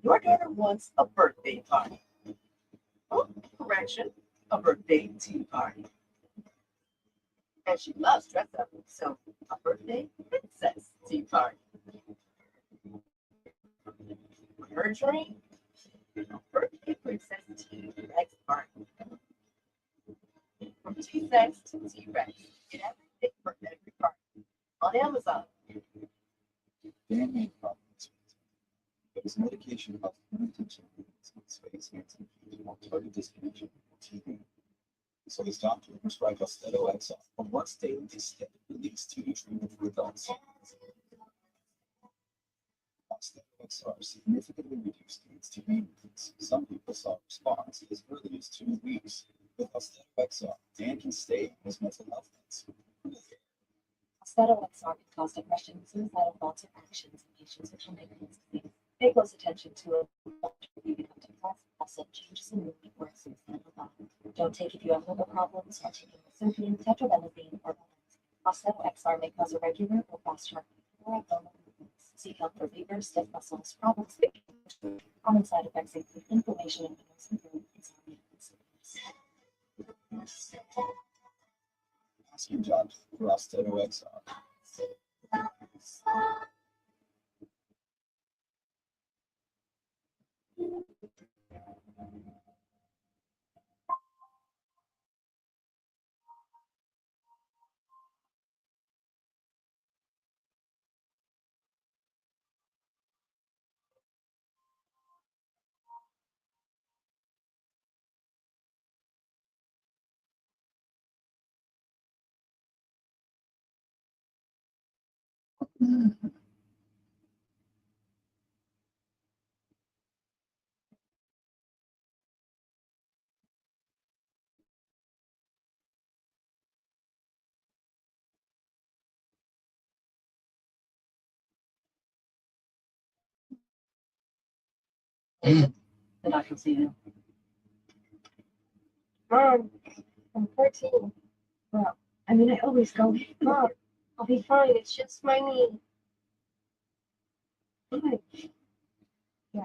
Your daughter wants a birthday party. Oh, correction, a birthday tea party. And she loves dress up, so a birthday princess tea party. her dream? Birthday Princess T-Rex Party. From T-Sex to T-Rex, get everything for every party on Amazon. Their main problem is there is medication about attention space and more target disconnection TV. So this doctor prescribed Austedo XR a once daily extended release TV treatment for adults. Austedo XR significantly reduced its TV increase. Some people saw a response as early as 2 weeks. With Austedo XR, Dan can stay in his mental health meds. Austedo XR can cause depression, suicidal thoughts, or actions in patients with Huntington's disease. Pay close attention to it if you become depressed, upset, changes in mood, or suicidal thoughts. Don't take if you have liver problems, are taking Symphian, tetrabenazine, or others. Austedo XR may cause irregular or fast heartbeat or abdominal movements. Seek help for fever, stiff muscles, problems speaking. Common side effects include inflammation in the nose and throat, insomnia, and sleepiness. Ask your doctor for Austedo XR. The doctor will see you. Mom, I'm 14. Well, I mean, I always go, Mom, I'll be fine. It's just my knee. Fine. Yeah.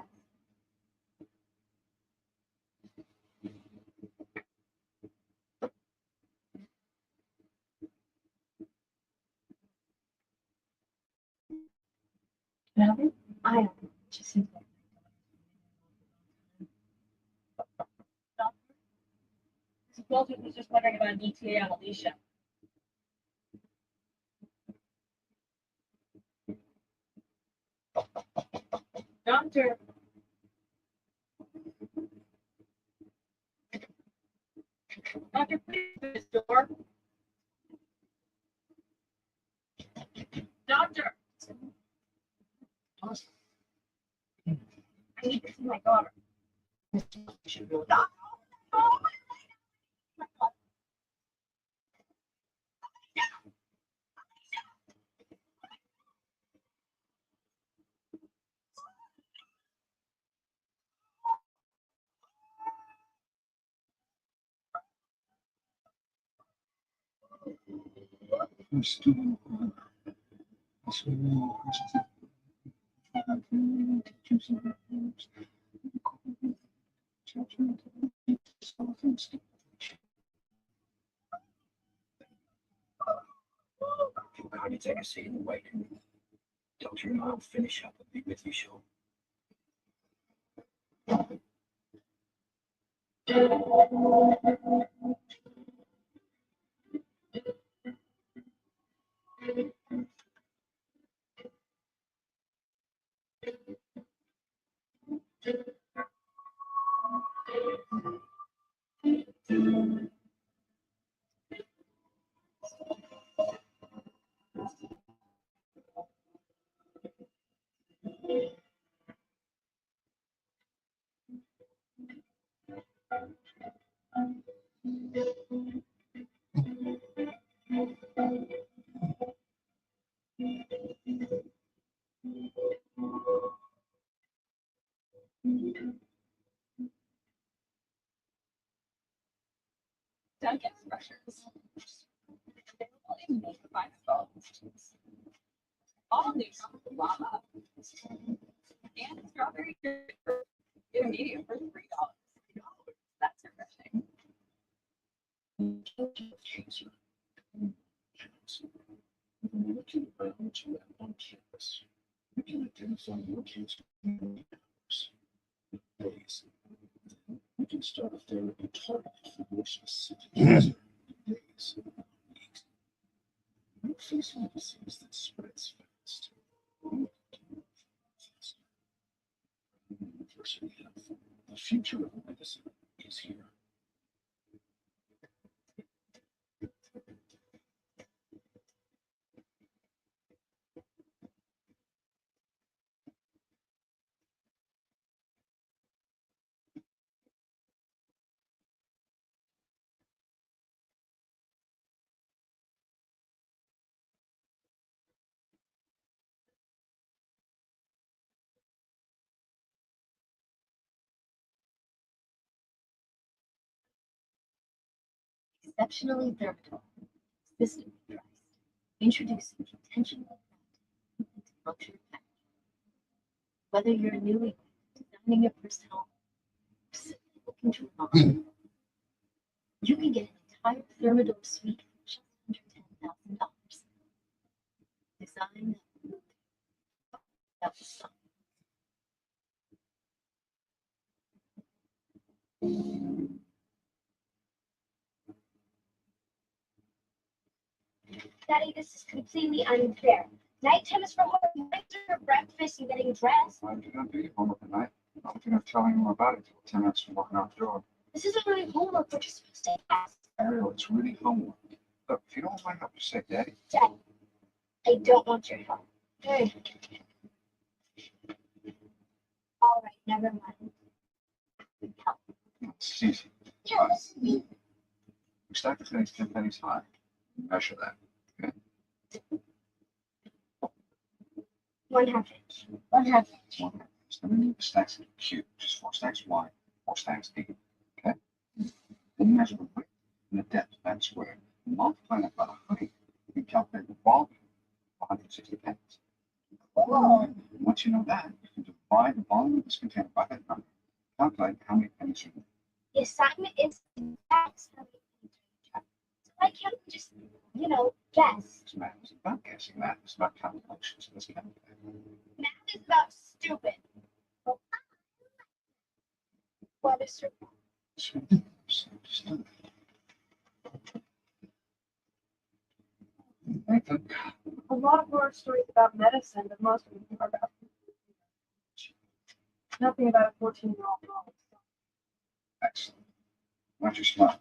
What happened? I don't know. It just seems like. Walter was just wondering about an ETA on Alicia. Doctor. Doctor, please open this door. Doctor. I need to see my daughter. Feel kind of take a seat and wait. Doctor and I'll finish up and be with you shortly. Dunkin' Rushers. Available in May 5 all new tropical lava and strawberry grapefruit. Get a medium for $3. That's refreshing. Cancer. With the molecular biology lab on campus, you can identify your cancer in 8 hours. days. Then we can start a therapy targeted for more specific cancer in days, not weeks. We're facing a disease that spreads fast. We can do it faster. University Health. The future of medicine is here. Exceptionally thermal, consistently priced, introducing intentional into luxury packaging. Whether you're a newly designing your first home or simply looking to remodel, you can get an entire Thermador suite for just under $10,000. Design that was fun. Daddy, this is completely unfair. Nighttime is for work, nights are for breakfast and getting dressed. Why did you not do your homework at night? I don't think I'll tell anyone about it till 10 minutes from walking out the door. This isn't really homework, we're just supposed to ask. Ariel, it's really homework. Look, if you don't mind, I'll just say, Daddy. Daddy, I don't want your help. Hey, All right, never mind. Help. It's easy. Yes. We stack the pennies 10 pennies high. Measure that. One half inch. one half inch. One half inch. Then we need the stacks in cube, just 4 stacks wide, 4 stacks deep. Okay? Then you measure the width and the depth of that square. Multiply that by the height. You calculate the volume of 160 pennies. Cool. Once you know that, you can divide the volume of this container by that number. Calculate how many pennies are in it. The assignment is to guess how many things we have. So why can't we just, guess? It's math is about guessing. Math is about calculations. Let's calculate. Math is about stupid. Well, what is your Just do it. A lot of horror stories about medicine, but most of them are about nothing about a 14-year-old girl. Excellent. Not your smart.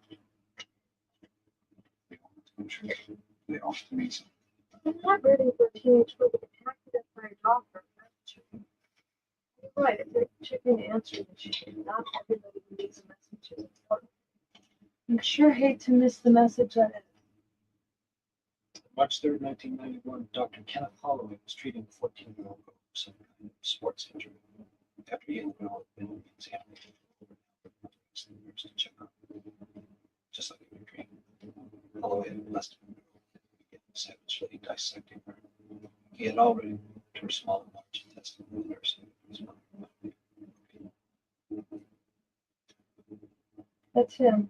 They often mean something. I'm not rooting for a teenage girl to get hacked up by a doctor. You're right, if they're chicken answers and shit, not everybody needs a message. I sure hate to miss the message that is. March 3rd, 1991, Dr. Kenneth Holloway was treating a 14-year-old girl for some kind of sports injury. After he and the girl had been examined, the nurse to check on her, just like in your dream. Holloway had molested the girl and began savagely dissecting her. He had already removed her small and large intestine with the nurse. That's him.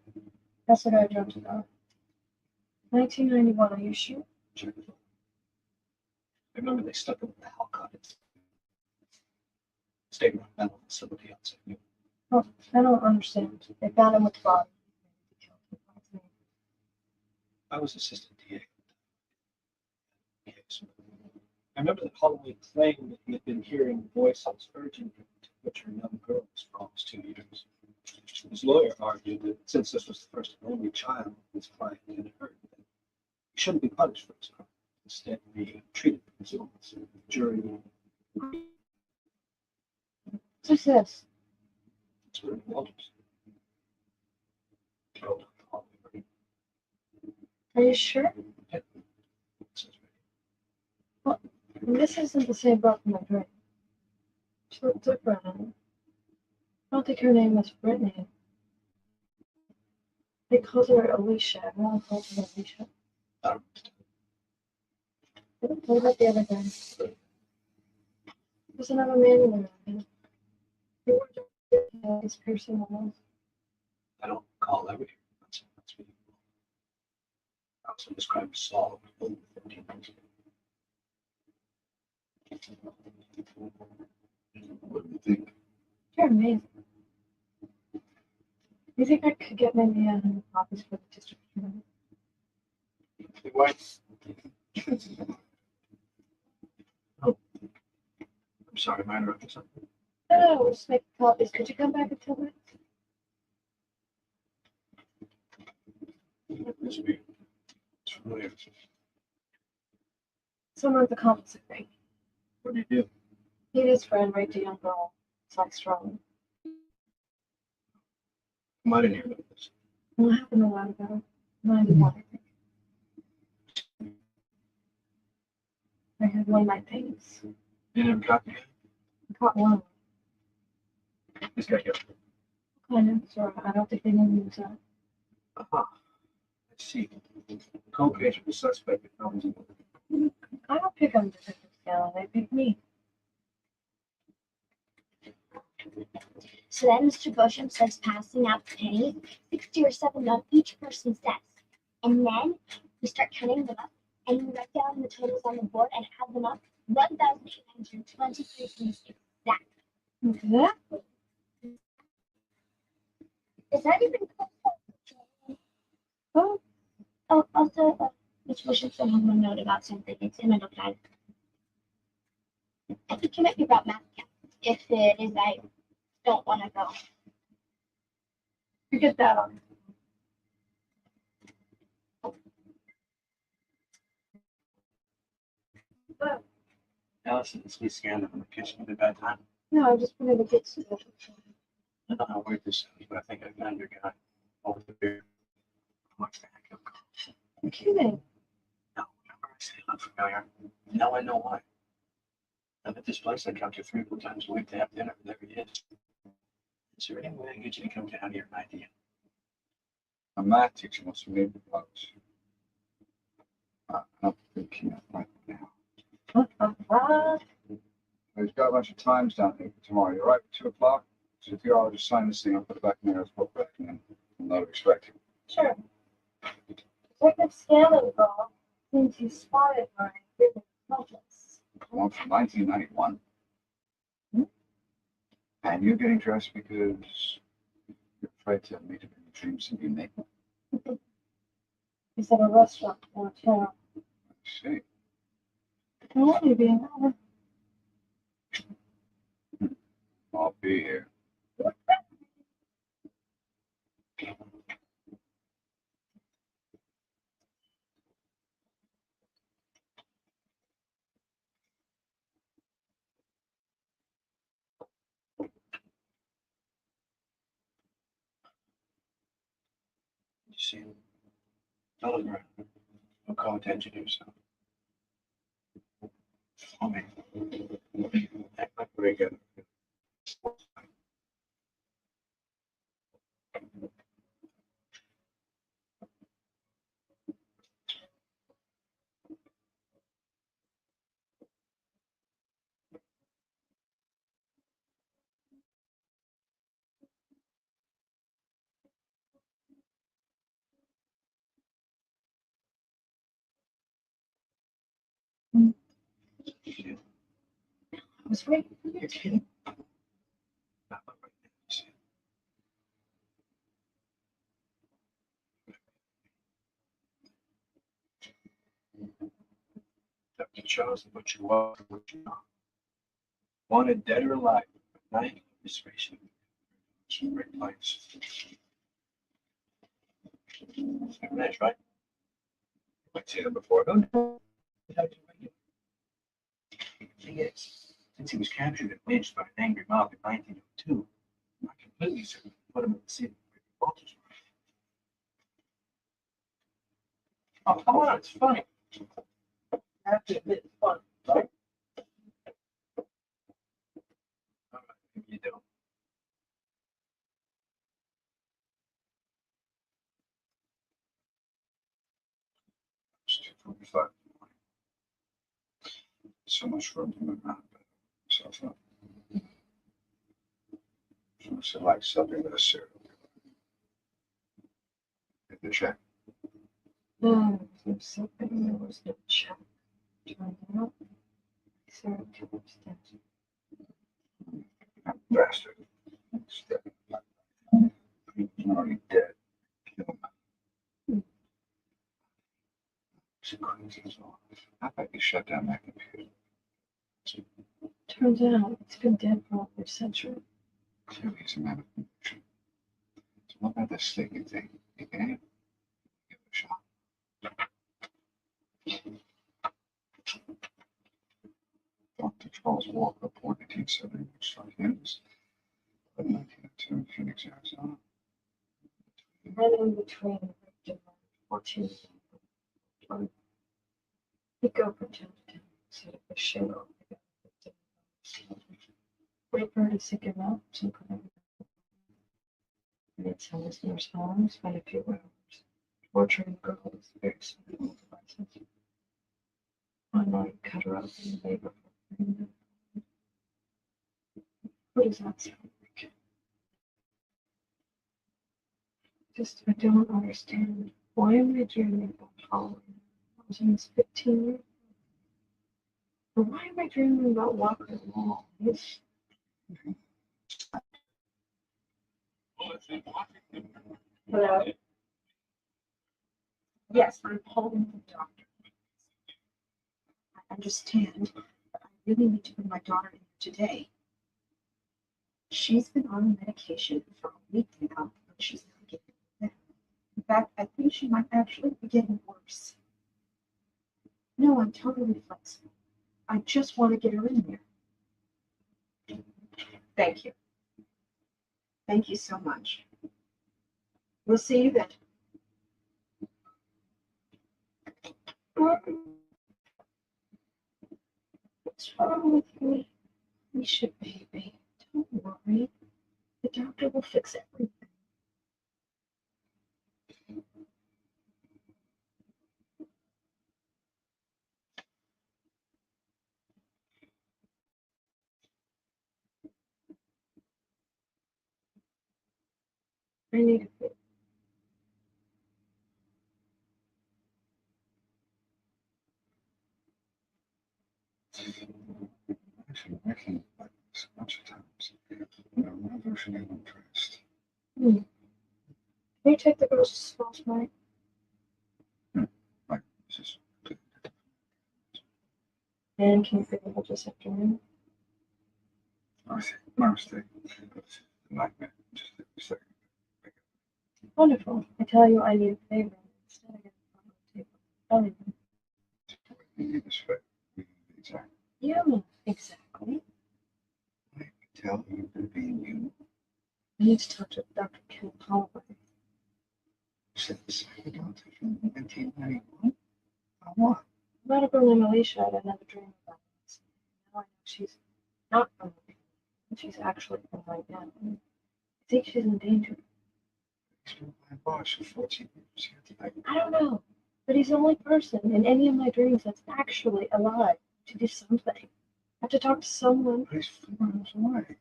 That's what I dreamt about. 1991, are you sure? I remember they stuck him with the Halcott State Run Mental Facility outside New York. Oh, I don't understand. They found him with the body. I was assistant DA. Case. I remember that Holloway claimed that he had been hearing voices urging him to butcher young girls for almost 2 years. His lawyer argued that since this was the first and only child his client had heard, that he shouldn't be punished for his crime. Instead, be treated for his illness. The jury agreed. Who's this? It's Rudy Walters. Killed Holloway. Are you sure? It says This isn't the same book in my dream. She looked different. I don't think her name was Brittany. They called her Alicia. Everyone called her Alicia. What about the other guy? There's another man in there. They weren't his piercing alone. I don't recall everything. That's what I also described Saul over 15 years ago. What do you think? You're amazing. You think I could get maybe copies for the district? What? Oh. I'm sorry, am I interrupting something? No, we'll just make copies. Could you come back in 2 minutes? Must be familiar. Someone at the conference with me. What do you do? He and his friend raped a young girl. It's like strong. I didn't hear about this. Well, it happened a while ago. 91, I think. I had one of my things. You never caught me? I caught one. This guy here. Kind of, so I don't think they knew he was out. Aha. Let's see. Co-patient, the suspect. I don't pick on Detective Scallon, they pick me. So then Mr. Bosham starts passing out pennies, 60 or 70 on each person's desk. And then we start counting them up, and we write down the totals on the board and add them up. 1,823 pennies exact. Exactly. Is that even close? Oh, Oh, also, Mr. Bosham sent home a note about something. It's in my notepad. I think you might be about math camp. If it is, I don't want to go. you get that on. Allison, it's me scanning in the kitchen at a bad time. No, I'm just putting the kids to bed. I don't know how weird this sounds, but I think I found your guy. Over the beer. What's the heck? I'm kidding. No, remember I said it looked familiar. Now I know why. I'm at this place I come to 3 or 4 times a week to have dinner, and there he is. Is there any way I can get you to come down here an idea? A math teacher wants to meet with us. I'm thinking of right now. We've got a bunch of times down here for tomorrow. You're right for 2 o'clock. So if you're, I'll just sign this thing up, put it back in there as book back, and then we'll not expect you. Sure. Detective Scallon called since you spotted my vivid projects. One from 1991. And you're getting dressed because you're afraid to meet him in your dreams and be naked. Is at a restaurant or a town. I see. I want you to be an hour. I'll be here. You see him? Tell him around. Don't call attention to yourself. Follow me. Act like we're together. I was right. You're kidding. Not right now. See? Dr. Charles, what you are, what you are. Wanted dead or alive. Night is facing some great lights. Nice, right? I've seen it before. Don't know. Thing is, since he was captured and lynched by an angry mob in 1902, I'm not completely certain put him in the scene of Walter's. Oh, come on, it's funny. I have to admit, it's fun, right? All right, maybe you don't. It's 2:45. So much room to move around. Myself up. So like something with a cereal. Get the check. There's something that was no check. Trying out. Sarah Phillips did. Bastard. Step. Already It's crazy as all. How about you shut down that computer? Turns out it's been dead for over a century. Clearly it's a man of conviction. So what about this stinking thing? You can give it a shot. Dr. Charles Walker, born 1870, struck Hughes, but 1902 in Phoenix, Arizona. And in between, fortune. We go from town to town, set up a show. Wait for her to seek him out, some kind of. Meet some listeners' homes, spend a few hours torturing the girl with various medical devices. One night, cut her up in the labor. What does that sound like? Just, I don't understand. Why am I dreaming about Halloween? I was in this 15 years. Or why am I dreaming about Walker Wall? It's hello. Yes, I'm calling the doctor. I understand, but I really need to bring my daughter in today. She's been on medication for a week now, but she's not getting better. In fact, I think she might actually be getting worse. No, I'm totally flexible. I just want to get her in there. Thank you. Thank you so much. We'll see you then. What's wrong with me? Misha, baby, don't worry. The doctor will fix everything. I need a bit. Actually, working like this a bunch of times. I'm not version of interest. Can you take the girls to school tonight? Like, this is And can you pick them up this afternoon? my mistake. It's a nightmare. Just a second. Wonderful. I tell you, I need a favor. Instead, I get a table. Only You need this fit. Exactly. you. Exactly. I can tell you're going to be you. I need to talk to Dr. Ken Holloway. Said the second doctor from 1991. I want. About a girl named Alicia I had another dream about this. Now I know she's not from the she's actually from right now. I think she's in danger. He's been my boss for 14 years. I don't know. But he's the only person in any of my dreams that's actually alive to do something. I have to talk to someone. He's 4 hours away.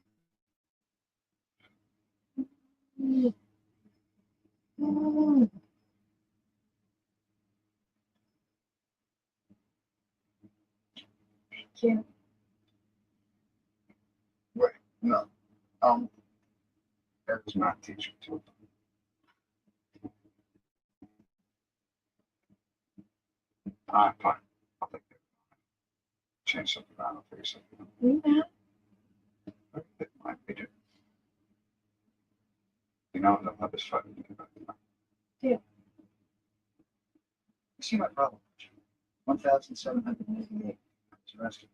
Thank you. Right. No. That was my teacher too. Fine. I'll take that. Change something around. I'll figure something out. Yeah. It might be different. You know, I don't have this fighting about it. Yeah. You see my problem. 1,788 was arrested.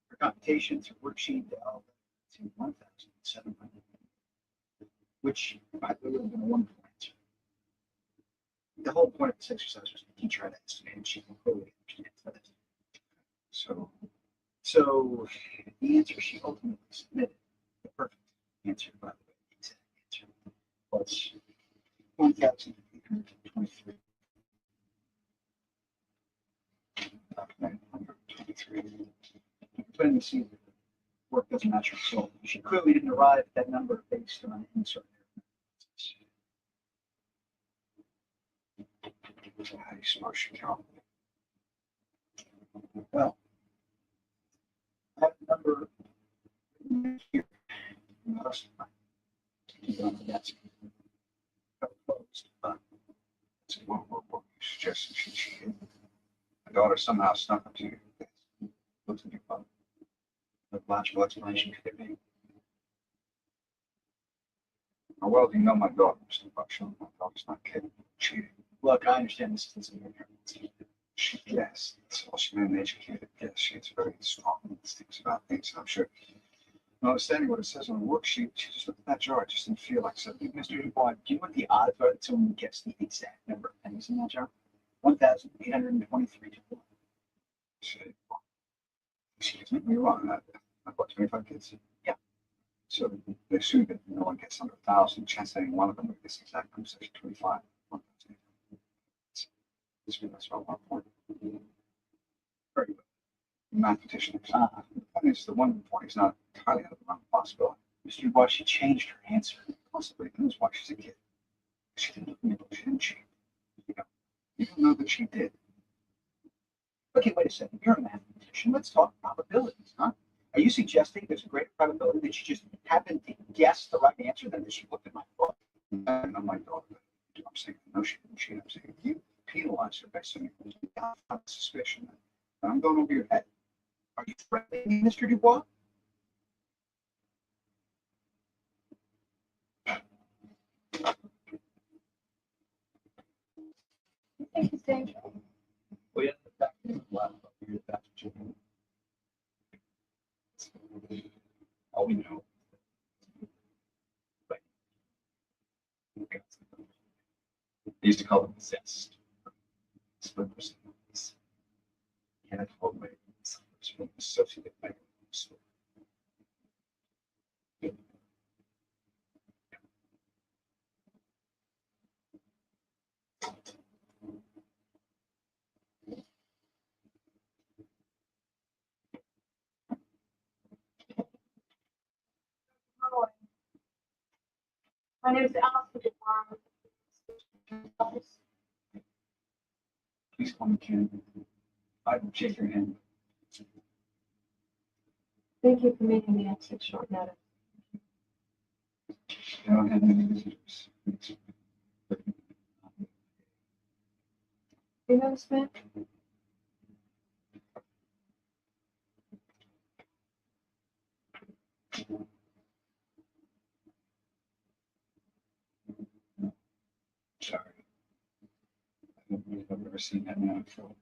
For computation through worksheet L to 1,700, which by the way would have been a 1 point answer. The whole point of this exercise was to teach her how to estimate, and she can clearly understand that. So the answer she ultimately submitted, the perfect answer, by the way, the exact answer, was 1,823. 923. But you see, work doesn't match her result. She clearly didn't arrive at that number based on insert. How you smash your job? Well, that number here, must keep it on the desk. Closed, but So what you suggesting she cheated? daughter somehow snuck up to you. Looked at your father. What logical explanation could it be? How well do you know my daughter, Mr. Buckshot? My daughter's not capable of cheating. Look, I understand this isn't your parents. Yes, that's all she meant, educated. Yes, she has very strong instincts about things, I'm sure. Notwithstanding what it says on the worksheet, she just looked at that jar. It just didn't feel like something. Mr. Dubois, do you know what the odds are that someone gets the exact number of pennies in that jar? 1,823 to 1. Excuse me, wrong. I've got 25 kids. Yeah. So they assume that no one gets under 1,000. Chance that any one of them would get this exact percentage, 25. That's about 1 point. Very good. Mathematician. The point is, the 140 is not entirely out of the realm of possibility. Mr. Dubois, she changed her answer. Possibly. That's why she's a kid. She didn't look me, she didn't cheat. You don't know that she did. Okay, wait a second. You're a mathematician. Let's talk probabilities, huh? Are you suggesting there's a greater probability that she just happened to guess the right answer than that she looked at my book? I know my daughter. I'm saying, no, she didn't cheat. I'm saying, you penalize her by saying, without suspicion. And I'm going over your head. Are you threatening me, Mr. Dubois? I think he's dangerous. Well, yeah, the fact is, that's what you mean. All we know. Right. Okay. They used to call them zest. Split personalities. Yeah, that's what way. Associated by My name is Allison Dubois. Please call me Ken. I will shake your hand. Thank you for meeting me at such short notice. I don't have many visitors. You know this man? Sorry. I've never seen that man before.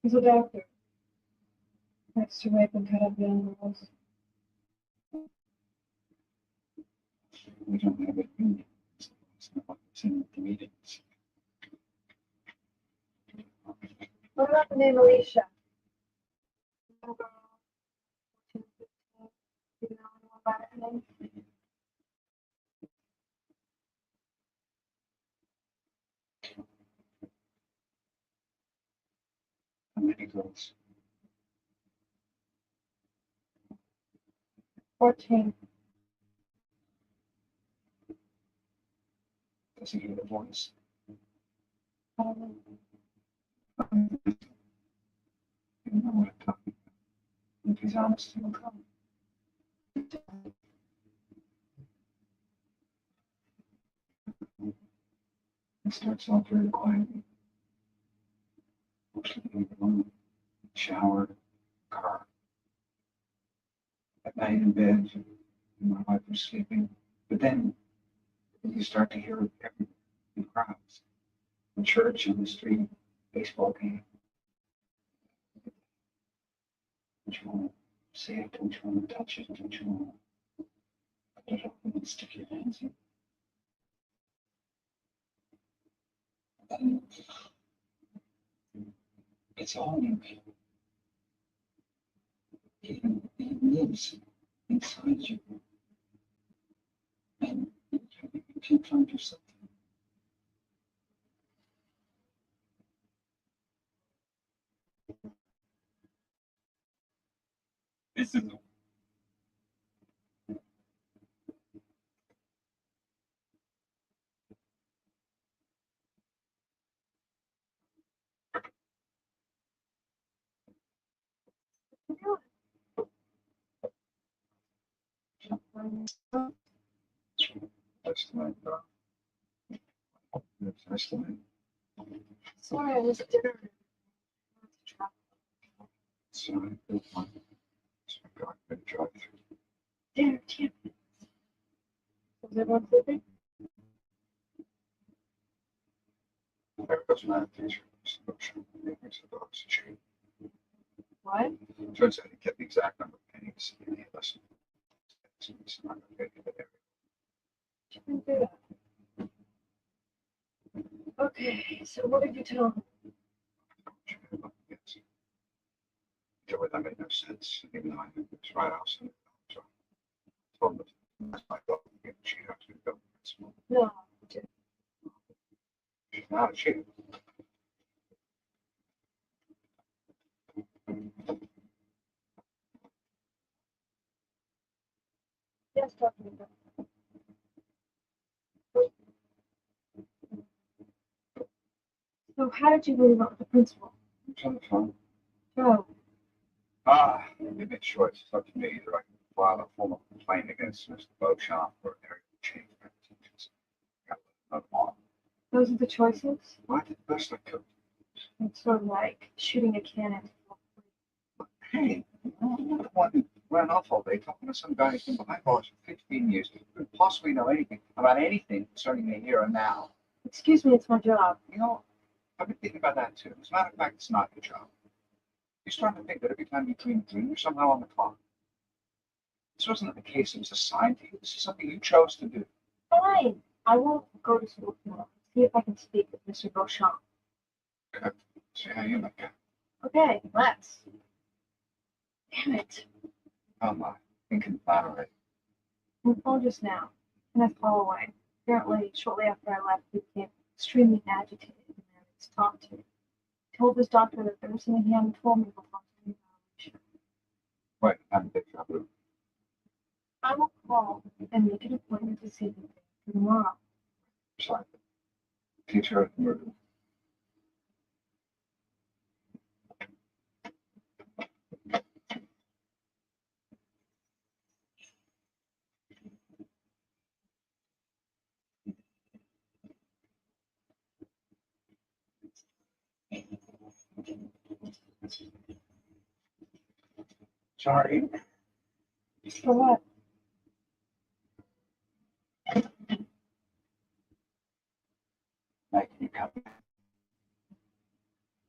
He's a doctor. Likes to rape and cut up young girls. We don't have it. It's in the meetings. What about the name Alicia? Young girl, 14, 15. Do you know anyone by that name? How many girls? 14. Does he hear the voice? I don't know. You know what I'm talking about. If he's honest, he'll come. It starts off very quietly. Mostly in the room, shower, car. At night in bed, and my wife was sleeping. But then you start to hear everything in crowds. In church, in the street, baseball game. Don't you want to say it? Don't you want to touch it? Don't you want to put it up and stick your hands in? And it's all you. It lives inside you. And you can't find yourself. this is That's the night. That's the night. Sorry, I was at dinner. So I built one. So I got a drive through. There, 10 minutes. Is everyone sleeping? There goes my t-shirt. Makes the dogs cheap. What? Turns out he kept the exact number of pennies in the lesson. It's not gonna get it. You can do that. Okay, so what did you tell him? Joey, that made no sense, even though I knew it was right outside. So I told him that's my dog. She had to go. No. She's not a cheater. Yes, Dr. McDonald. So how did you leave out with the principal? It's on the phone. Joe, They made sure it's up to me either I can file a formal complaint against Mr. Beauchamp or area change. those are the choices? I did the best I could. It's sort of like shooting a cannon. Hey, I'm not the one who ran off all day talking to some guy who's been behind bars for 15 years. Who couldn't possibly know anything about anything concerning the here and now. Excuse me, it's my job. You know, I've been thinking about that too. As a matter of fact, it's not your job. You're starting to think that every time you dream a dream, you're somehow on the clock. This wasn't the case it was assigned to you. This is something you chose to do. Fine. I won't go to school tomorrow. See if I can speak with Mr. Beauchamp. See how you like that. Okay, let's. Damn it. Oh my, thinking about it already. We phoned just now, and I called away. Apparently, shortly after I left, he became extremely agitated and nervous to talk to me. He told his doctor that there was something he hadn't told me before. Wait, I'm a big job. I will call and make an appointment to see him tomorrow. Sorry. Teacher, murder. Sorry. For what? Making you come.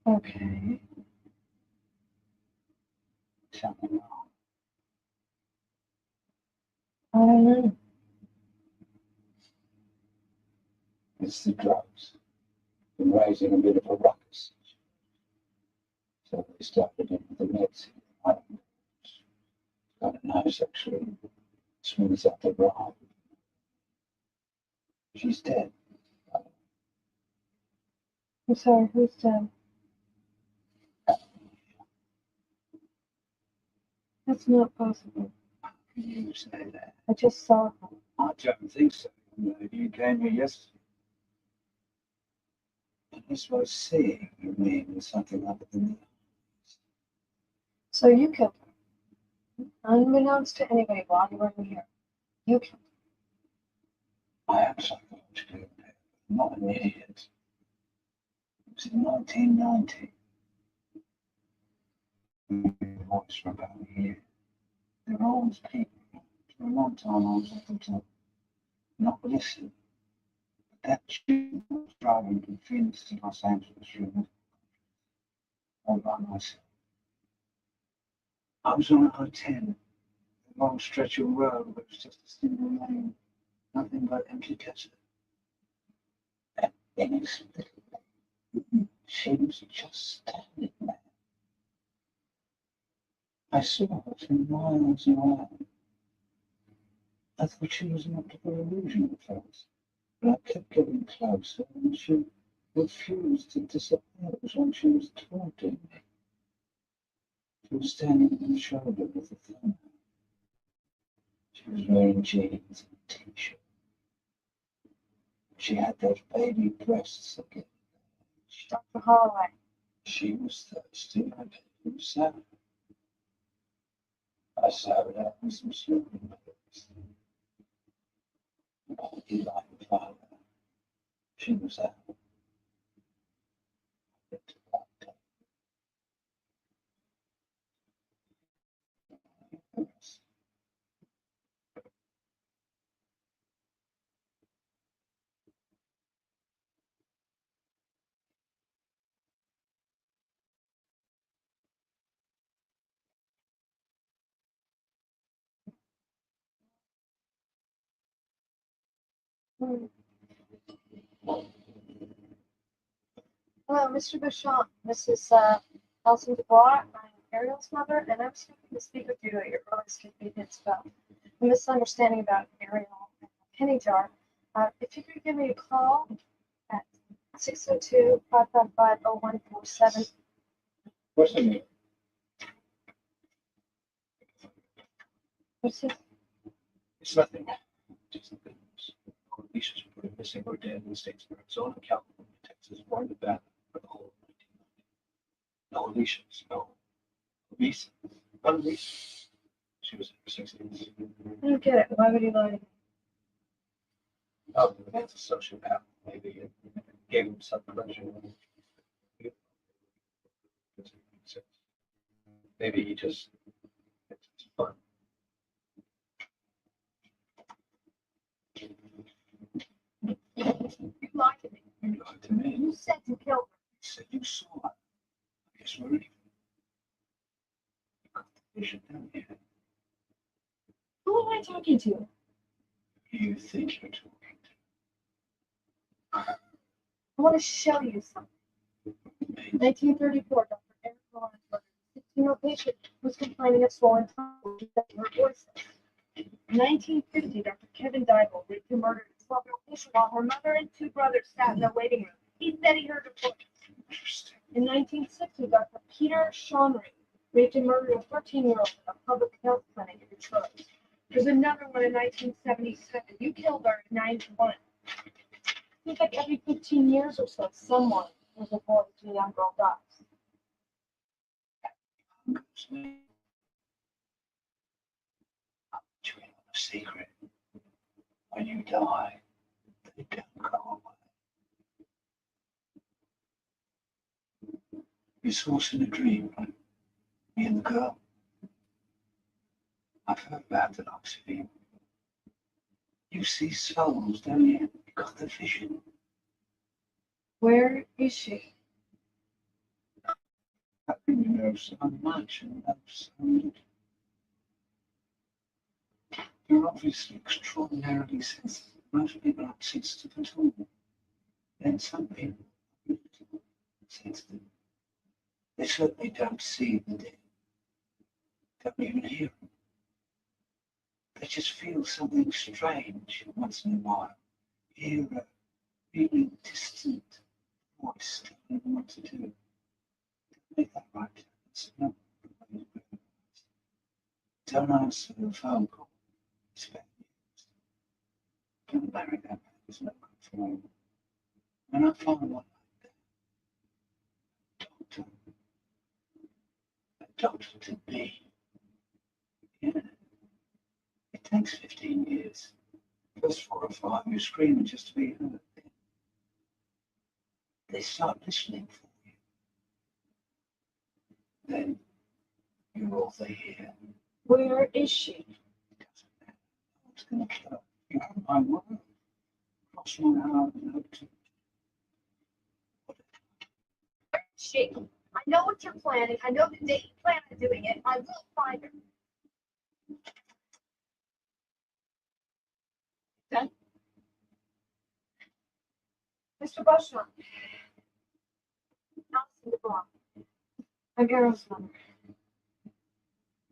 Okay. Something wrong. I don't know. It's the drugs. Been raising a bit of a ruckus. So we started in with the meds. Got a nice actually. Smooths up the ride. She's dead. I'm sorry, who's dead? That's not possible. You say that. I just saw her. I don't think so. You came here yesterday. And this was seeing you mean something other than the So you killed her. Unbeknownst to anybody while you were here. You killed I am psychologically impaired, but not an idiot. It was in 1990. Voice for about a year. They were always people. For a long time I was able to not listen. But that student was driving from Phoenix to Los Angeles from all by myself. I was on a I-10, a long stretch of road, but it was just a single lane. Nothing but empty desert. And innocently, she was just standing there. I saw her from miles away. I thought she was an optical illusion at first, but I kept getting closer and she refused to disappear. It was when she was taunting me. She was standing on the shoulder with a thumb. She was wearing jeans and a t-shirt. She had those baby breasts again. Dr. Holloway. She was thirsty. I gave her a salad. I served her with some sleeping pills. Oh, Eli and Father. She was out. Hello, Mr. Beauchamp. This is Elsie Dubois. I'm Ariel's mother, and I'm speaking to speak with you at your earliest convenience about a misunderstanding about Ariel and the penny jar. If you could give me a call at 602-555-0147. What's the name? What's it? It's nothing. Just the business. Alicia's reported missing or dead in the states of Arizona, California, Texas, or Nevada for the whole of 1990. No Alicia's, no. Lisa. Not Lisa. She was in her 60s. I don't get it. Why would he lie to me? Oh, that's a sociopath. Maybe it gave him some pleasure. Maybe he just, it's fun. You lied to me. You lied to me. You said you killed her. You said you saw it. I guess we're even. You got the vision, don't you? Who am I talking to? Who do you think you're talking I want to show you something. to? 1934, Dr. Eric Lawrence, a 16-year-old patient, was complaining of swollen tongue that her voice. In 1950, Dr. Kevin Dybel raped and murdered a 12-year-old patient while her mother and two brothers sat in the waiting room. He said he heard her voice. Interesting. In 1960, Dr. Peter Schonry raped and murdered a 13-year-old at a public health clinic in Detroit. There's another one in 1977. You killed her in 91. Seems like every 15 years or so, someone was reported to a young girl dies. I'll tell you a secret. When you die, they don't go away. You saw us in a dream, right? Me and the girl. I've heard about it, actually. You see souls, don't you? You got the vision. Where is she? How can you know so much and know so little? You're obviously extraordinarily sensitive. Most people aren't sensitive at all. Then some people are sensitive. They certainly don't see the dead. Don't even hear them. They just feel something strange once in a while. Hear a really distant voice telling them what to do. Make that right. That's not the way to do it. Don't answer the phone call. Expect news. Don't marry that man. There's no control. When I find one like that, a doctor to be. Yeah. It takes 15 years. First 4 or 5, you're screaming just to be heard. They start listening for you. Then you're all they hear. Where is she? It doesn't matter. No one's going to kill her. You have my word. Cross my heart and hope to. She. I know what you're planning. I know the date you plan on doing it. I will find her. Done. Mr. Beauchamp. Allison DeBlanc. I'm Errol's mother.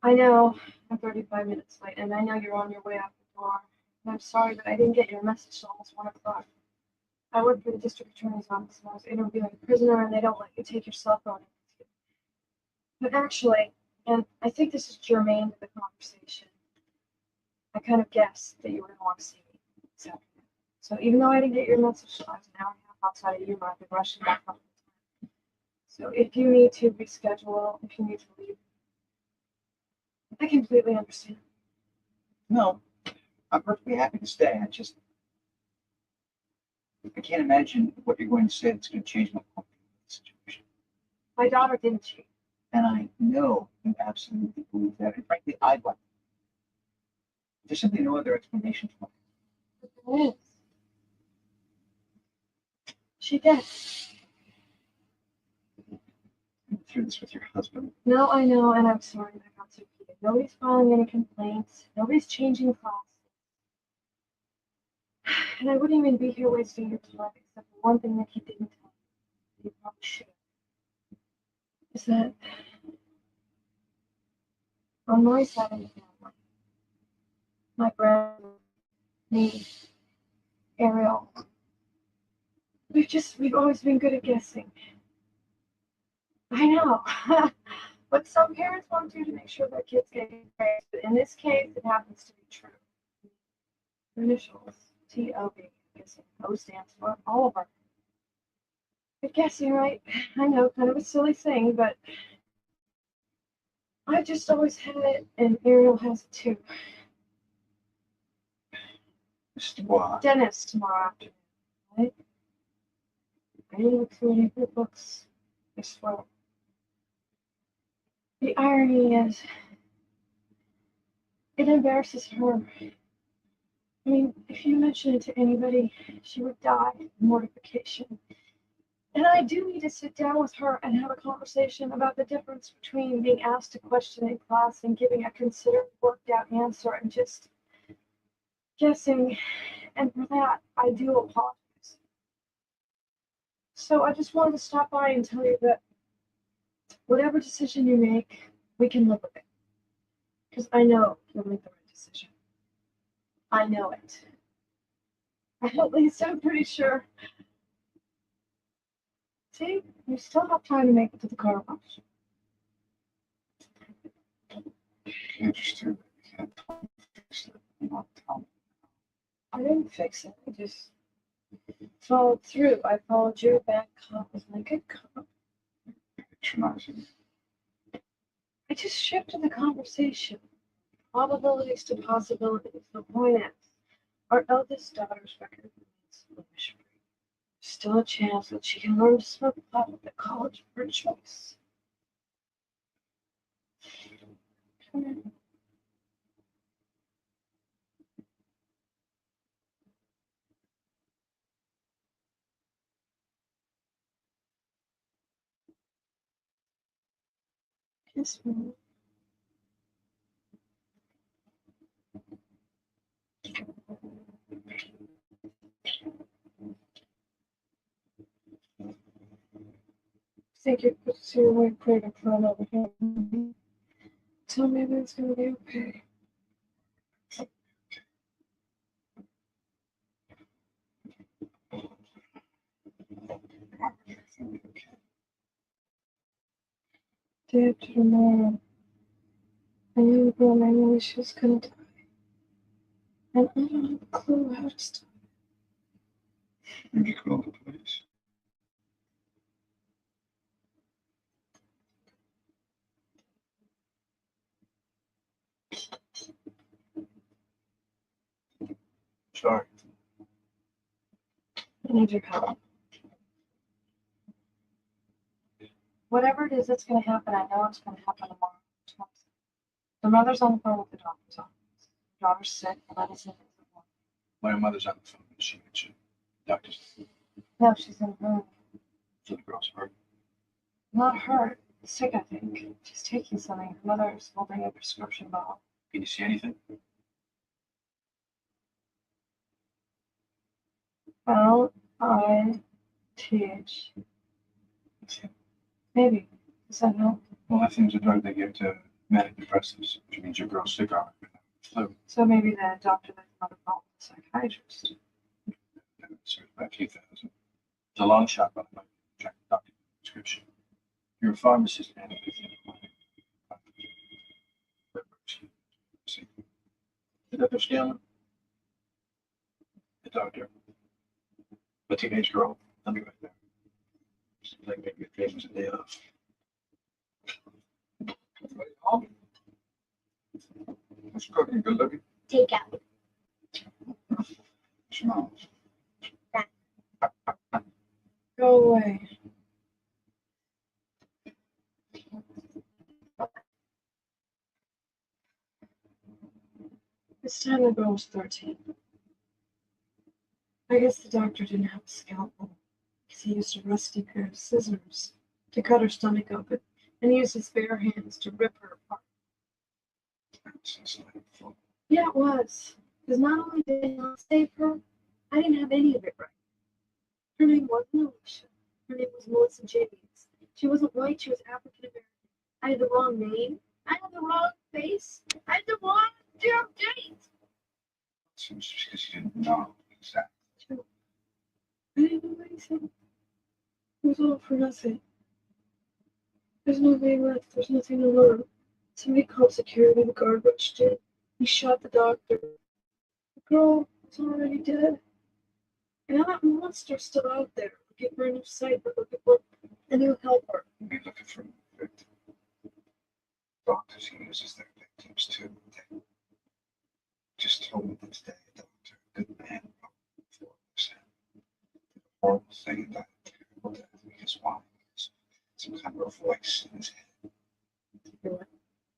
I know I'm 35 minutes late, and I know you're on your way out the door. And I'm sorry, but I didn't get your message till almost 1 o'clock. I work for the district attorney's office, and I was interviewing a prisoner, and they don't let you take your cell phone. But actually, and I think this is germane to the conversation, I kind of guessed that you were going to want to see me this afternoon. So even though I didn't get your message till I was an hour and a half outside of you, I've been rushing back home. So if you need to reschedule, if you need to leave, I completely understand. No, I'm perfectly happy to stay. I can't imagine what you're going to say that's going to change my point of view of the situation. My daughter didn't cheat. And I know you absolutely believe that. And frankly, I'd like. There's simply no other explanation for it. But there is. She did. You went through this with your husband. No, I know, and I'm sorry that got so heated. Nobody's filing any complaints. Nobody's changing classes. And I wouldn't even be here wasting your time, except for one thing that he didn't tell me. He probably should. Is that on my side of the family, my brother, me, Ariel, we've always been good at guessing. I know. But some parents want to make sure their kids get grades. But in this case, it happens to be true. Initials, T-O-B, guessing. O stands for Oliver. Good guessing, right? I know, kind of a silly thing, but I just always had it, and Ariel has it too. Mr. White. Dentist tomorrow afternoon, right? I didn't look through any of your books. I swear. The irony is, it embarrasses her. I mean, if you mention it to anybody, she would die of mortification. And I do need to sit down with her and have a conversation about the difference between being asked a question in class and giving a considered, worked out answer and just guessing. And for that, I do apologize. So I just wanted to stop by and tell you that whatever decision you make, we can live with it. Because I know you'll make the right decision. I know it. At least I'm pretty sure. See, you still have time to make it to the car wash. Interesting. You can't fix it. You're not telling me. I didn't fix it. I just followed through. I followed your bad cop with my good cop. Patronizing. I just shifted the conversation. Probabilities to possibilities. The point is, our eldest daughter's record remains blemish-free. There's still a chance that she can learn to smoke pot at the college of her choice. Come here. Kiss me. Think you could see your way pretty in front over here. Tell me that it's gonna be okay. Day after tomorrow, I knew the girl named Alicia was gonna die. And I don't have a clue how to stop Would you call the police? Sorry. I need your help. Whatever it is that's gonna happen, I know it's gonna happen tomorrow. The mother's on the phone with the doctor's office. The daughter's sick, and medicine isn't working. My mother's on the phone. She mentioned doctors. No, she's in her. So the girl's hurt. Not hurt. Sick, I think. She's taking something. Her mother is holding a prescription bottle. Can you see anything? L-I-T-H. Maybe. Does that help? Well, that thing's a drug they give to manic depressives, which means your girl's sick on it. Flu. So maybe the doctor that mother called the psychiatrist. It's about 2,000. It's a long shot, but I might check the doctor's prescription. You're a pharmacist, and see. The Dr. Scanlon? The doctor. The teenage girl. I'll be right there. Seems like maybe a dream was a day off. What's cooking? Good looking. Take out. Smells. Go away. This time the girl was 13. I guess the doctor didn't have a scalpel because he used a rusty pair of scissors to cut her stomach open and used his bare hands to rip her apart. That's insightful. Yeah, it was. Because not only did he not save her, I didn't have any of it right. Her name wasn't Alicia. Her name was Melissa James. She wasn't white, she was African American. I had the wrong name. I had the wrong face. I had the wrong damn date. Seems just because you didn't know exactly. I didn't know anything. It was all for nothing. There's no way left. There's nothing to learn. Somebody called security. The guard rushed in. He shot the doctor. The girl was already dead. And now that monster's still out there. Looking for a new site, but looking for a new helper. You'll be looking for a victim. Doctors he uses their victims too. They just told me that today a doctor, a good man, 4%. Did a horrible thing and died a terrible death because why? Because some kind of a voice in his head.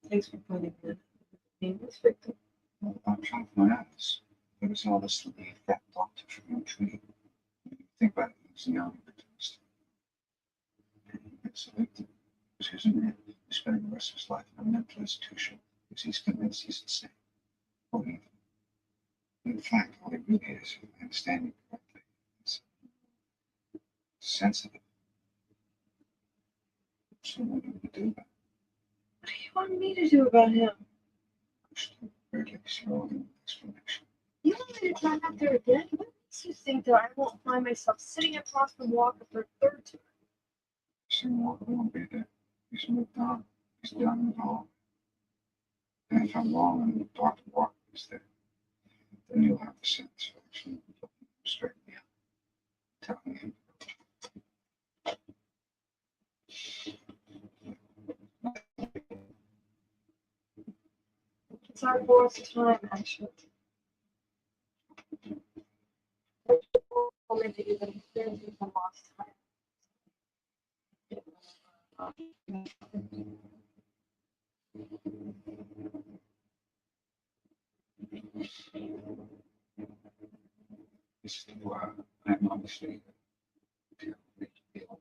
Thanks for finding that. Nameless victim. Well, I'm trying to find out this. There was all this to leave that doctor from your tree. Think about it, he was young, victims. And he gets a victim. Because he's a man who's spending the rest of his life in a mental institution because he's convinced he's insane. Or evil. In fact, all he really is, if I understand you correctly, is sensitive. So what are you going to do about it? What do you want me to do about him? Or at least your own explanation. You want me to drive out there again? What makes you think that I won't find myself sitting across from Walker for a third time? Sam Walker won't be there. He's moved on. He's done with all. And if I'm wrong and Dr. Walker is there, then you'll have the satisfaction of looking him straight in the eye, telling him. It's our fourth time, actually. Or maybe even third the last time. This is why I'm obviously terribly ill.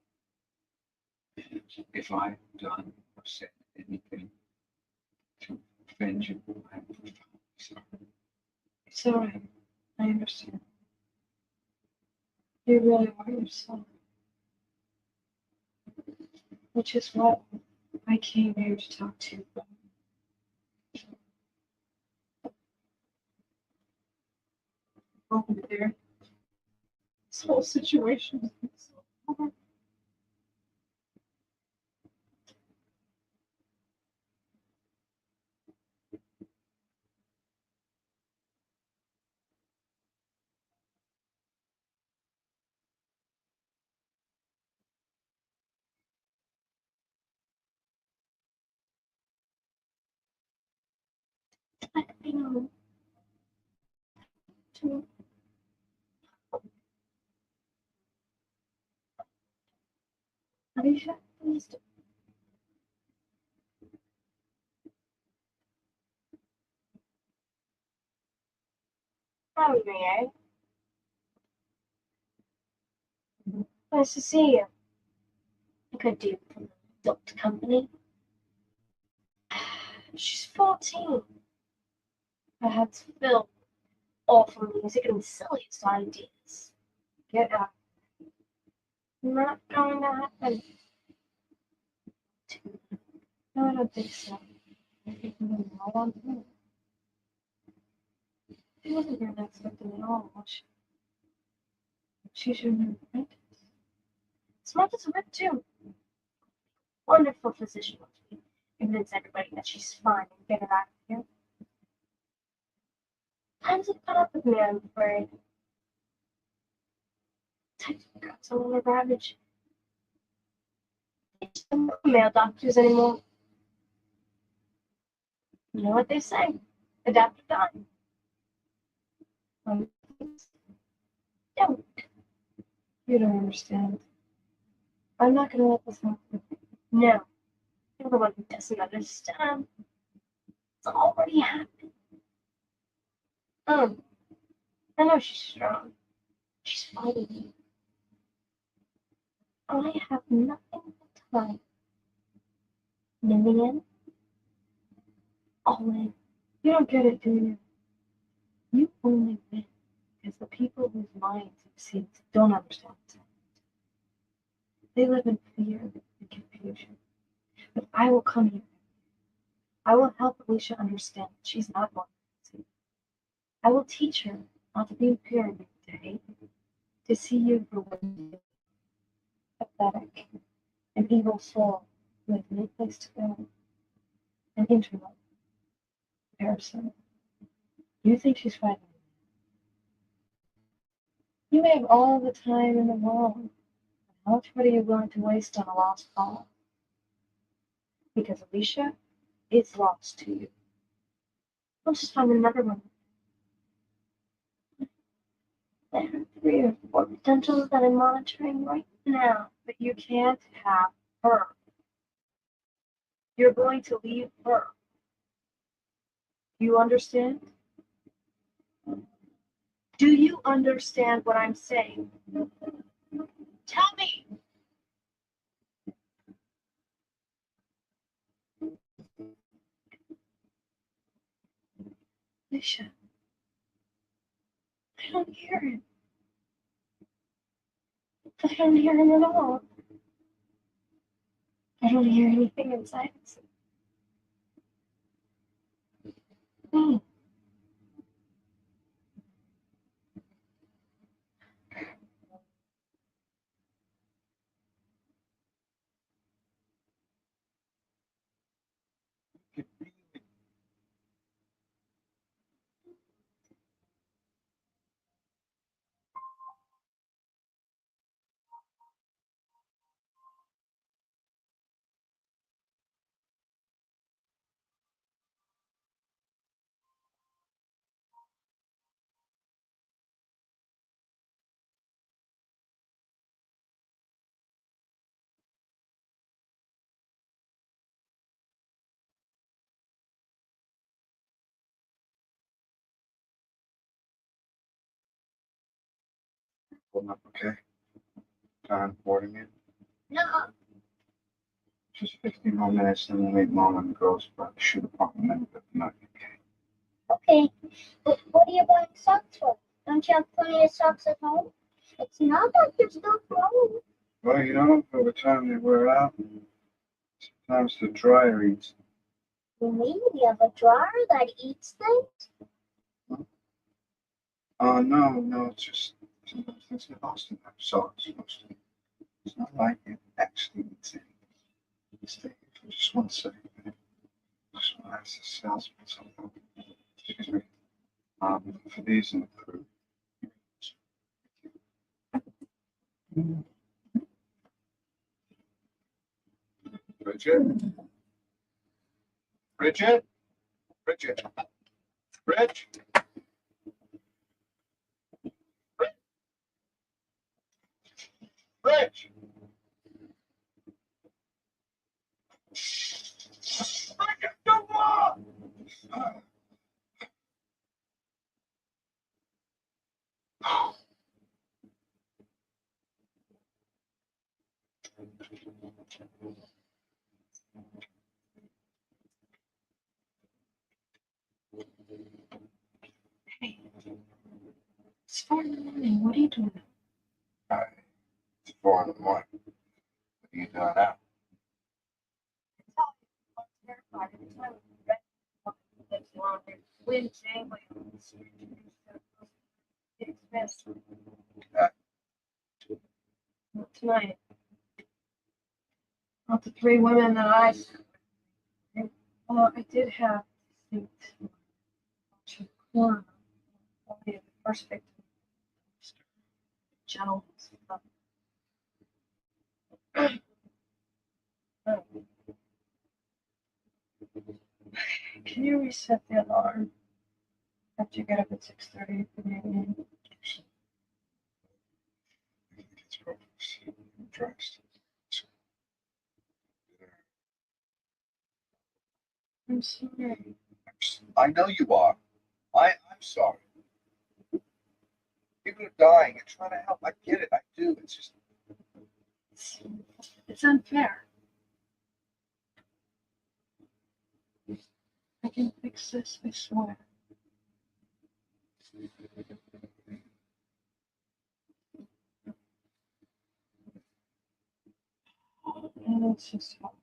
And if I've done or said anything to offend you, I'm profoundly sorry. It's all right. I understand. You really are yourself. Which is what I came here to talk to you about. Over there. This whole situation has been so hard. I know. Too. Alicia, please do. Oh, may I? Nice to see you. I could do from the adult company. She's 14. Her head's filled with awful music and the silliest ideas. Get out. Not going to happen. No, I don't think so. I think we're going right on through. She wasn't your next victim at all, was she? She's your new apprentice. Smart as a whip, too. Wonderful physician to convince everybody that she's fine and get her out of here. Times have caught up with me, I'm afraid. Types of guts all over ravage. There's no male doctors anymore. You know what they say? Adapt or die. Don't. You don't understand. I'm not going to let this happen. No. You're the one who doesn't understand. It's already happened. I know she's strong. She's fighting you. I have nothing but time. Living in, all in. You don't get it, do you? You only win Because the people whose minds it seems don't understand what's happening. They live in fear and confusion. But I will come here. I will help Alicia understand that she's not going crazy. I will teach her not to be inferior, to hate you, to see you for what you are, pathetic, an evil soul who has no place to go, an interloper, a parasite. You think she's fighting? You may have all the time in the world. How much are you willing to waste on a lost cause? Because Alicia is lost to you. I'll just find another one. There are 3 or 4 potentials that I'm monitoring right now, but you can't have her. You're going to leave her. You understand? Do you understand what I'm saying? Tell me! Alicia, I don't hear him. I don't hear him at all. I don't hear anything inside. It's me. Pulling up, okay? Time boarding it. No, Just 15 more minutes, then we'll meet Mom and the girls about the shoe department at night. okay. But what are you buying socks for? Don't you have plenty of socks at home? It's not like there's no problem. Well, you know, by the time they wear out, sometimes the dryer eats. You mean you have a dryer that eats things? Oh, no, it's just sometimes things get lost in that socks. Mostly. It's not like it actually eats anything. Stay here for just 1 second. Just want to ask the salesman something. Excuse me. For these in the crew. Bridget? Bridget? Bridget? Bridge? Bridge? Bridget, come on! Hey, it's 4 in the morning. What are you doing? It's 4 in the morning. What are you doing now? Terrified every time we read wind jangling on the street. It's missed. Not tonight. Not the 3 women that I saw. Well, I did have to to the corner. Only the first victim. Gentleman. Can you reset the alarm after you get up at 6:30 for the evening? I think it's probably dressed. I'm sorry. I know you are. I'm sorry. People are dying and trying to help. I get it. I do. It's just. It's unfair. I can fix this, I swear. And it's just hard.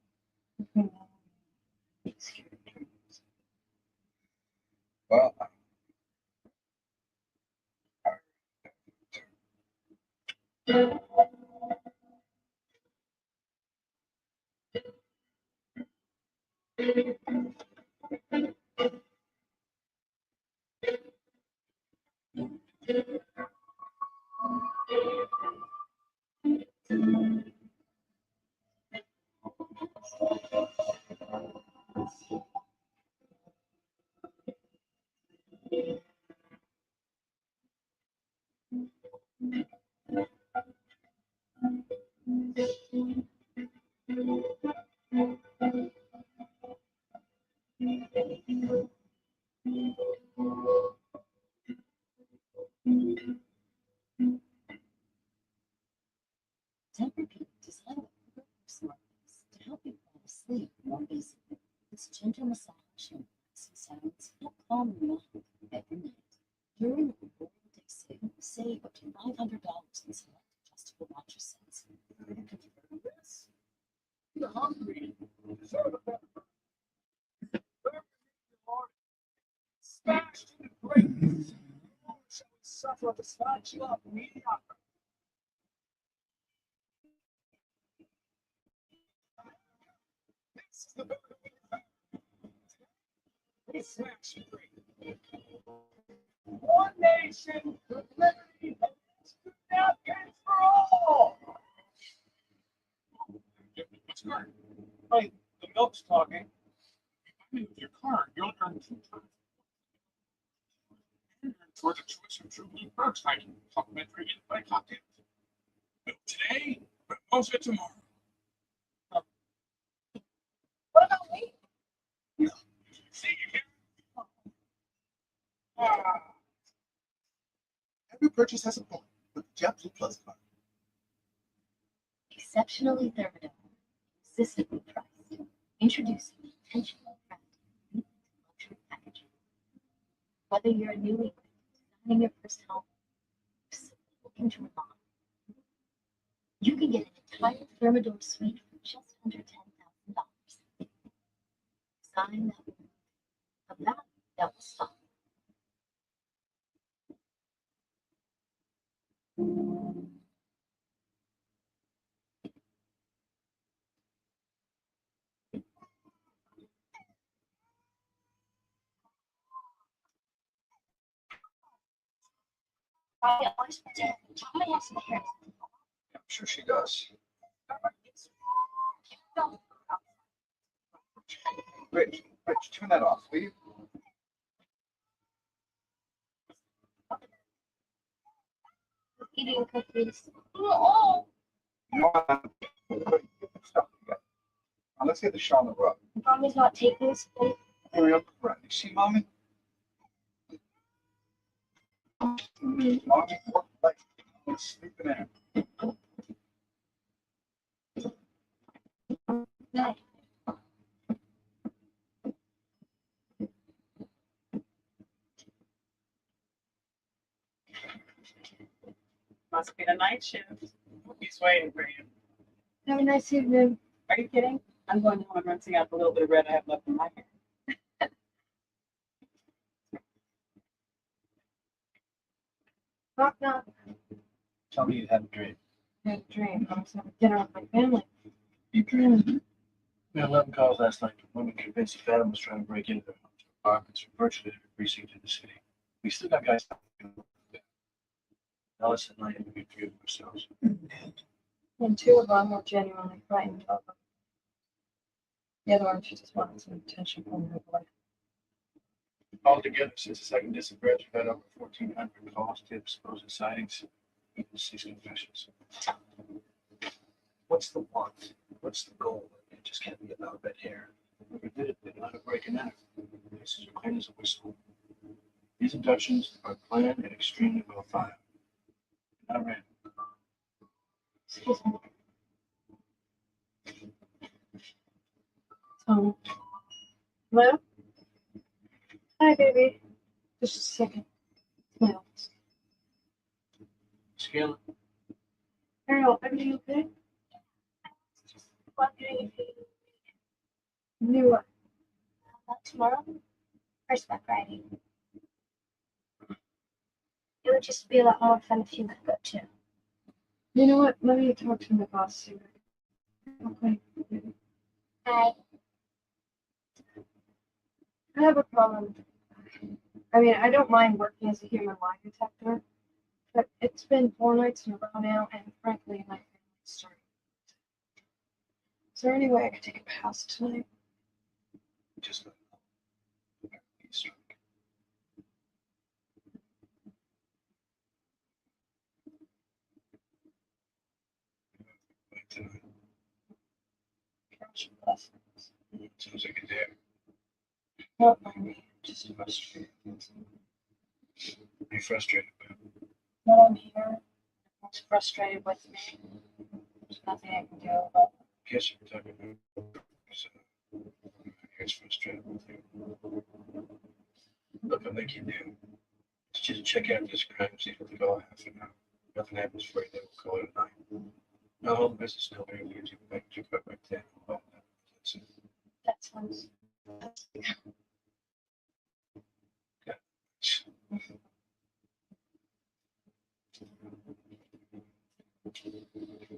Well, Tempur-Pedic designed with smartness to help you fall asleep more easily. Its gentle massage and relaxing sounds help calm your mind every night. During the Memorial Day sale, save up to $500 in select adjustable mattress sets. Yes. You're hungry. You deserve a better burger. Burger your heart smashed into greatness. So we suffer to snatch you up mediocre. This is the burger we deserve. We smash you free. One nation, with liberty, and napkins for all. What's going on? Hey, the milk's talking. I mean, with your card, you'll earn 2 times. Towards a choice of True Blue Perks item, complimentary in-play cocktails. Milk today, but also tomorrow. What about me? No. See you here. every purchase has a point with the JetBlue Plus card. Exceptionally thermodynamic, consistently priced. Introducing intentional crafted luxury packaging. Whether you're a newlywed designing your first home, or simply looking to remodel, you can get an entire Thermador suite for just under $10,000. Design that will move, a value that will stop. I'm sure she does. Rich, turn that off, will you? Eating cookies. No, stop. Now let's get the Charlotte rub. Mommy's not taking this plate. Hurry up, right? You see, mommy? Mommy, work late. I'm sleeping in. Good. Must be the night shift. He's waiting for you. Have a nice evening. Are you kidding? I'm going home and rinsing out the little bit of red I have left in my hair. Knock, knock. Tell me you had a dream. I had a dream. I was having dinner with my family. You dreamed? We had 11 calls last night from women convinced that Adam was trying to break into their homes or apartments from virtually every precinct in the city. We still got guys. Alice and I interviewed 3 of them ourselves. And 2 of them were genuinely frightened of them. The other one, she just wanted some attention from her boy. Altogether, since the second disappearance, we've had over 1,400 calls, tips, supposed sightings, even 6 confessions. What's the want? What's the goal? It just can't be about red hair. Whoever did it, they know how to break and enter. This is clean as a whistle. These abductions are planned and extremely well thought out. Not random. Excuse me. Hello? Hi, baby. Just a second. It's my office. Scaling. Ariel, everything okay? wondering if you Knew what? About tomorrow, horseback riding. It would just be a lot more fun if you could go too. You know what? Let me talk to my boss. See what- Okay. I I have a problem. I mean, I don't mind working as a human lie detector, but it's been 4 nights in a row now, and frankly, my family's starting. Is there any way I could take a pass tonight? Just let me know. Strike. Like tonight. Gosh, bless. Sounds like a dare. Not by me, just Frustrated. Be frustrated, but that I'm here. It's frustrated with me. There's nothing I can do about it. I guess you're talking about. So, here's frustrated with you. Look, I think you do. Just check out this crime scene for the call half an hour. Nothing happens for you, then we'll call it a night. No home business, nobody leaves you back to cut right there. Well, that's it. That sounds.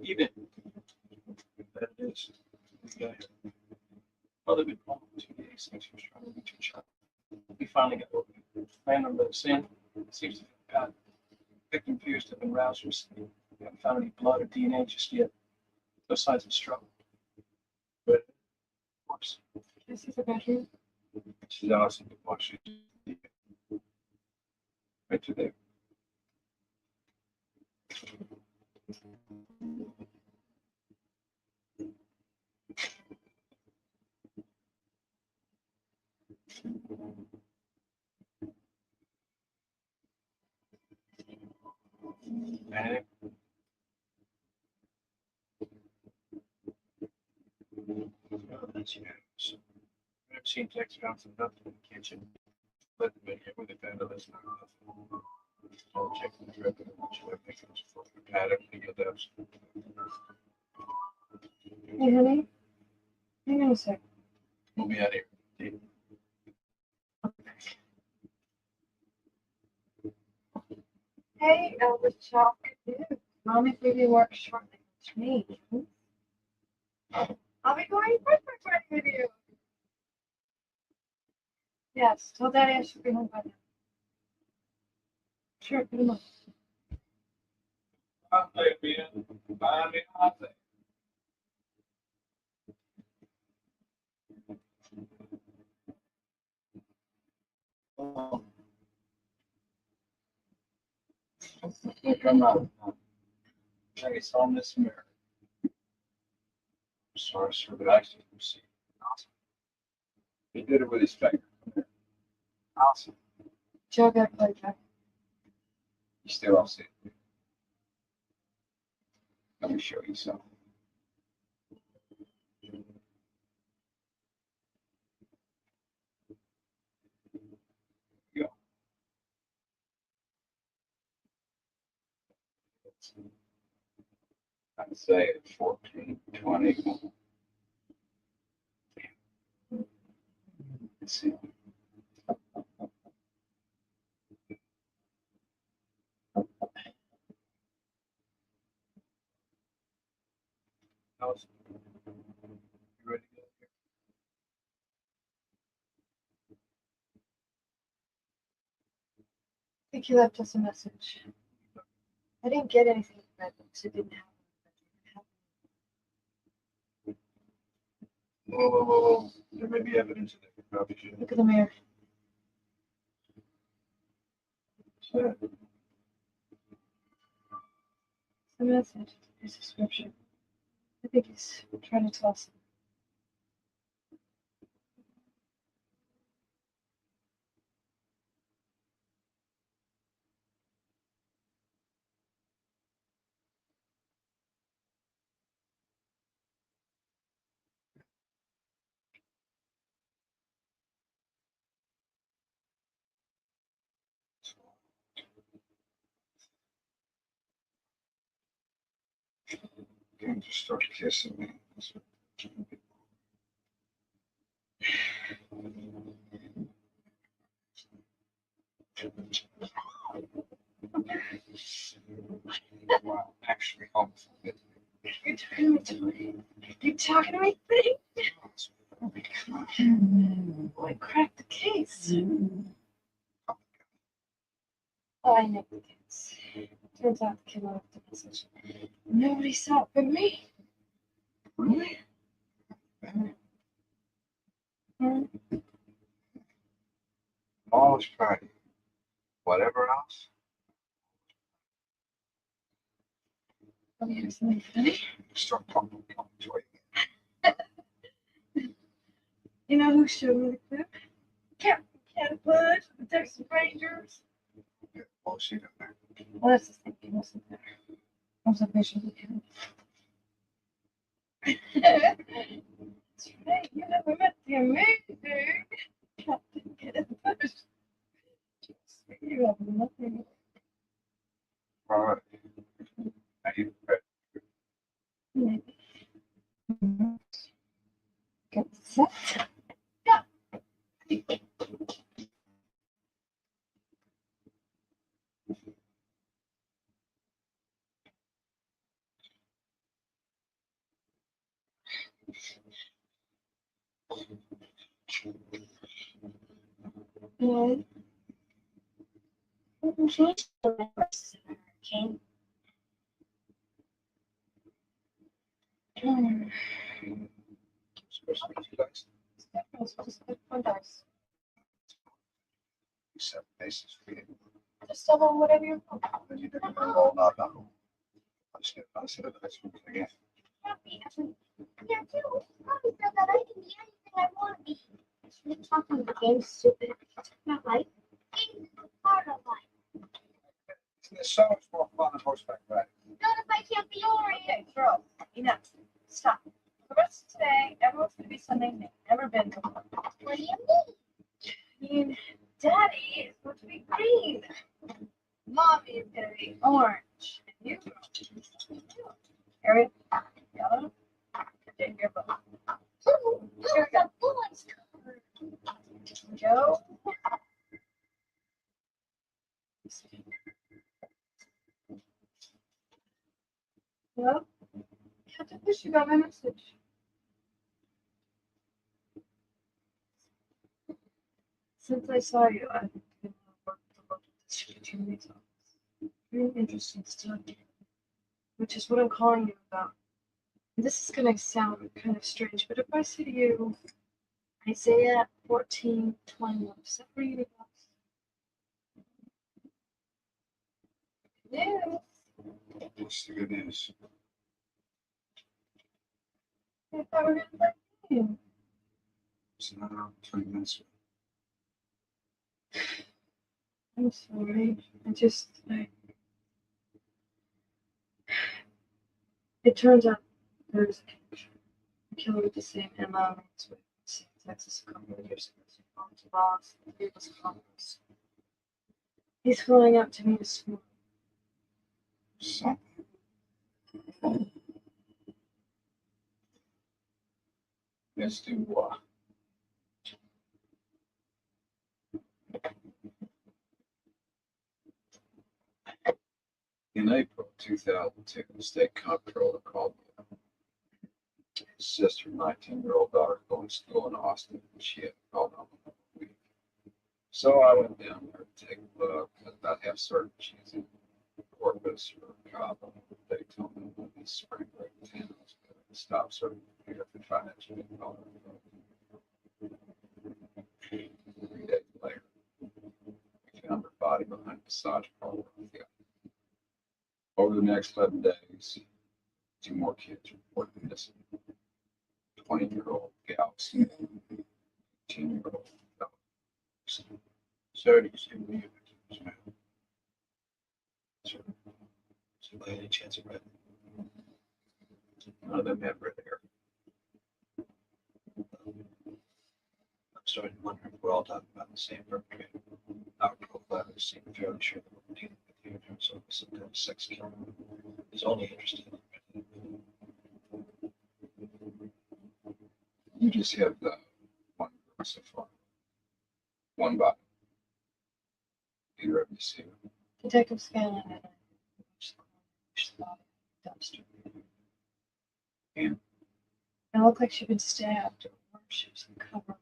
Even that is, yeah. Well, they've been home for 2 days since he was trying to reach a child. We finally got over it. Random lives in. Seems to have got victim appears to have been roused recently. We haven't found any blood or DNA just yet. No signs of struggle. But of course, This is a bedroom. she's awesome to watch. Right to there. Anything? Oh, that's unanimous. I've seen text found some nothing in the kitchen. Let them in here with a bed, that's not enough. I'll check the drip and eventually I think it's for the pattern to get that. Hey, honey. Hang on a sec. We'll be out of here. Hey, Elvis Chalk. Mommy baby work shortly. It's me. I'll be going Christmas party with you. Yes, tell Daddy I should be home by then. Sure, put him on. I'll take me in. Buy me a thing. Come on. I saw Miss Mary. Sorry, sir, but I didn't see. Awesome. He did it with his finger. Awesome. Joe got play back. You still don't see it. Let me show you something. Go. I'd say 14, 20. Let's see. Awesome. You ready to go? I think he left us a message. I didn't get anything from it because it didn't have. Whoa, whoa, whoa, whoa. There may be evidence in there. You probably should. Look at the mirror. So, The message is a scripture. I think he's trying to tell us. you can just start kissing me. Wow, actually, almost. You're talking to me, Tony. You're talking to me, thing. Boy, crack the case. Oh, I know the case. Turns out the kid left the message. Nobody saw it but me. Really? Always proud of you. Whatever else, Oh, here's something funny. start talking to you. You know who showed me the clip? Captain Cat Bud, the Texas Rangers. Yeah, we'll see them there. Well, that's the thing. He wasn't there. I was officially him. That's right. You never met the amazing Captain Cat Bud. You have nothing. All right. Are you ready? Maybe. Get set. And we changed the members of Hurricane. Supposed to be two dice. Just pick one dice. 7 aces for you. Just double whatever you want. Then you didn't roll not knuckle. I said the dice one again. Happy. Yeah, too. Mommy said that I can be anything I want to be. You're talking about games, stupid. Not life. Games are part of life. There's so much more fun than horseback riding. Not if I can't be oriented. Okay, girls, enough. Stop. The rest of today, everyone's going to be something they've never been before. What do you mean? I mean, Daddy is going to be green. Mommy is going to be orange. And you Harry, yellow. Take your book. Ooh, it's a boy's color. Joe. Well, Captain Fish, you got my message. Since I saw you, I've been working with the local district attorney's office. Really interesting stuff, which is what I'm calling you about. This is going to sound kind of strange, but if I say to you, Isaiah 14:21, does that ring any bells? Yeah. What's the good news? I thought we were going to play a game. It's another 20 minutes. I'm sorry. It turns out there's a killer with the same MO as with Texas a couple of years ago. So boss, he was Congress. He's flying out to me this morning. Something. Let's do what? In April 2002, the state comptroller called me. His sister, 19-year-old daughter, going to school in Austin, and she had called on me a week. So I went down there to take a look. About half certain she's in Corpus or Cabo. They told me when these spring break towns stop serving here for financial involvement. 3 days later, we found her body behind a massage parlor. Over the next 11 days, 2 more kids reported missing. 20-year-old gals, 10-year-old fellows. So do you see the images, man? Sure. So by any chance of red? None of them had red hair. I'm starting to wonder if we're all talking about the same perpetrator. Our profilers seem fairly sure that we're dealing with the interns of some kind of sex killer. He's only interested in You just have the one girl so far. One body. Either of you see her. Detective Scanlon and I watched the dumpster. And It looked like she'd been stabbed or she was uncovered.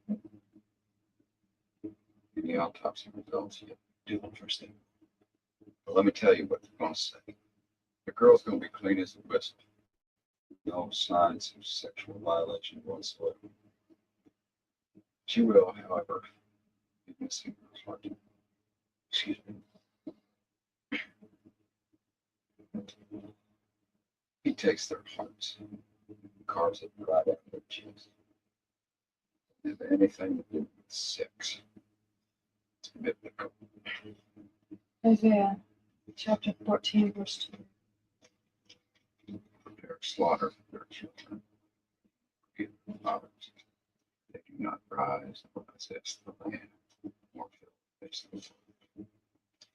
the autopsy results yet. Do one first thing. But let me tell you what they're gonna say. The girl's gonna be clean as a whistle. No signs of sexual violation whatsoever. She will, however, be missing her heart. Excuse me. He takes their hearts and carves it right out of their cheeks. If anything to do with sex, it's biblical. Isaiah chapter 14, verse 2. Their slaughter of their children. Forget the fathers. They do not rise or possess the land or fill the face of the earth.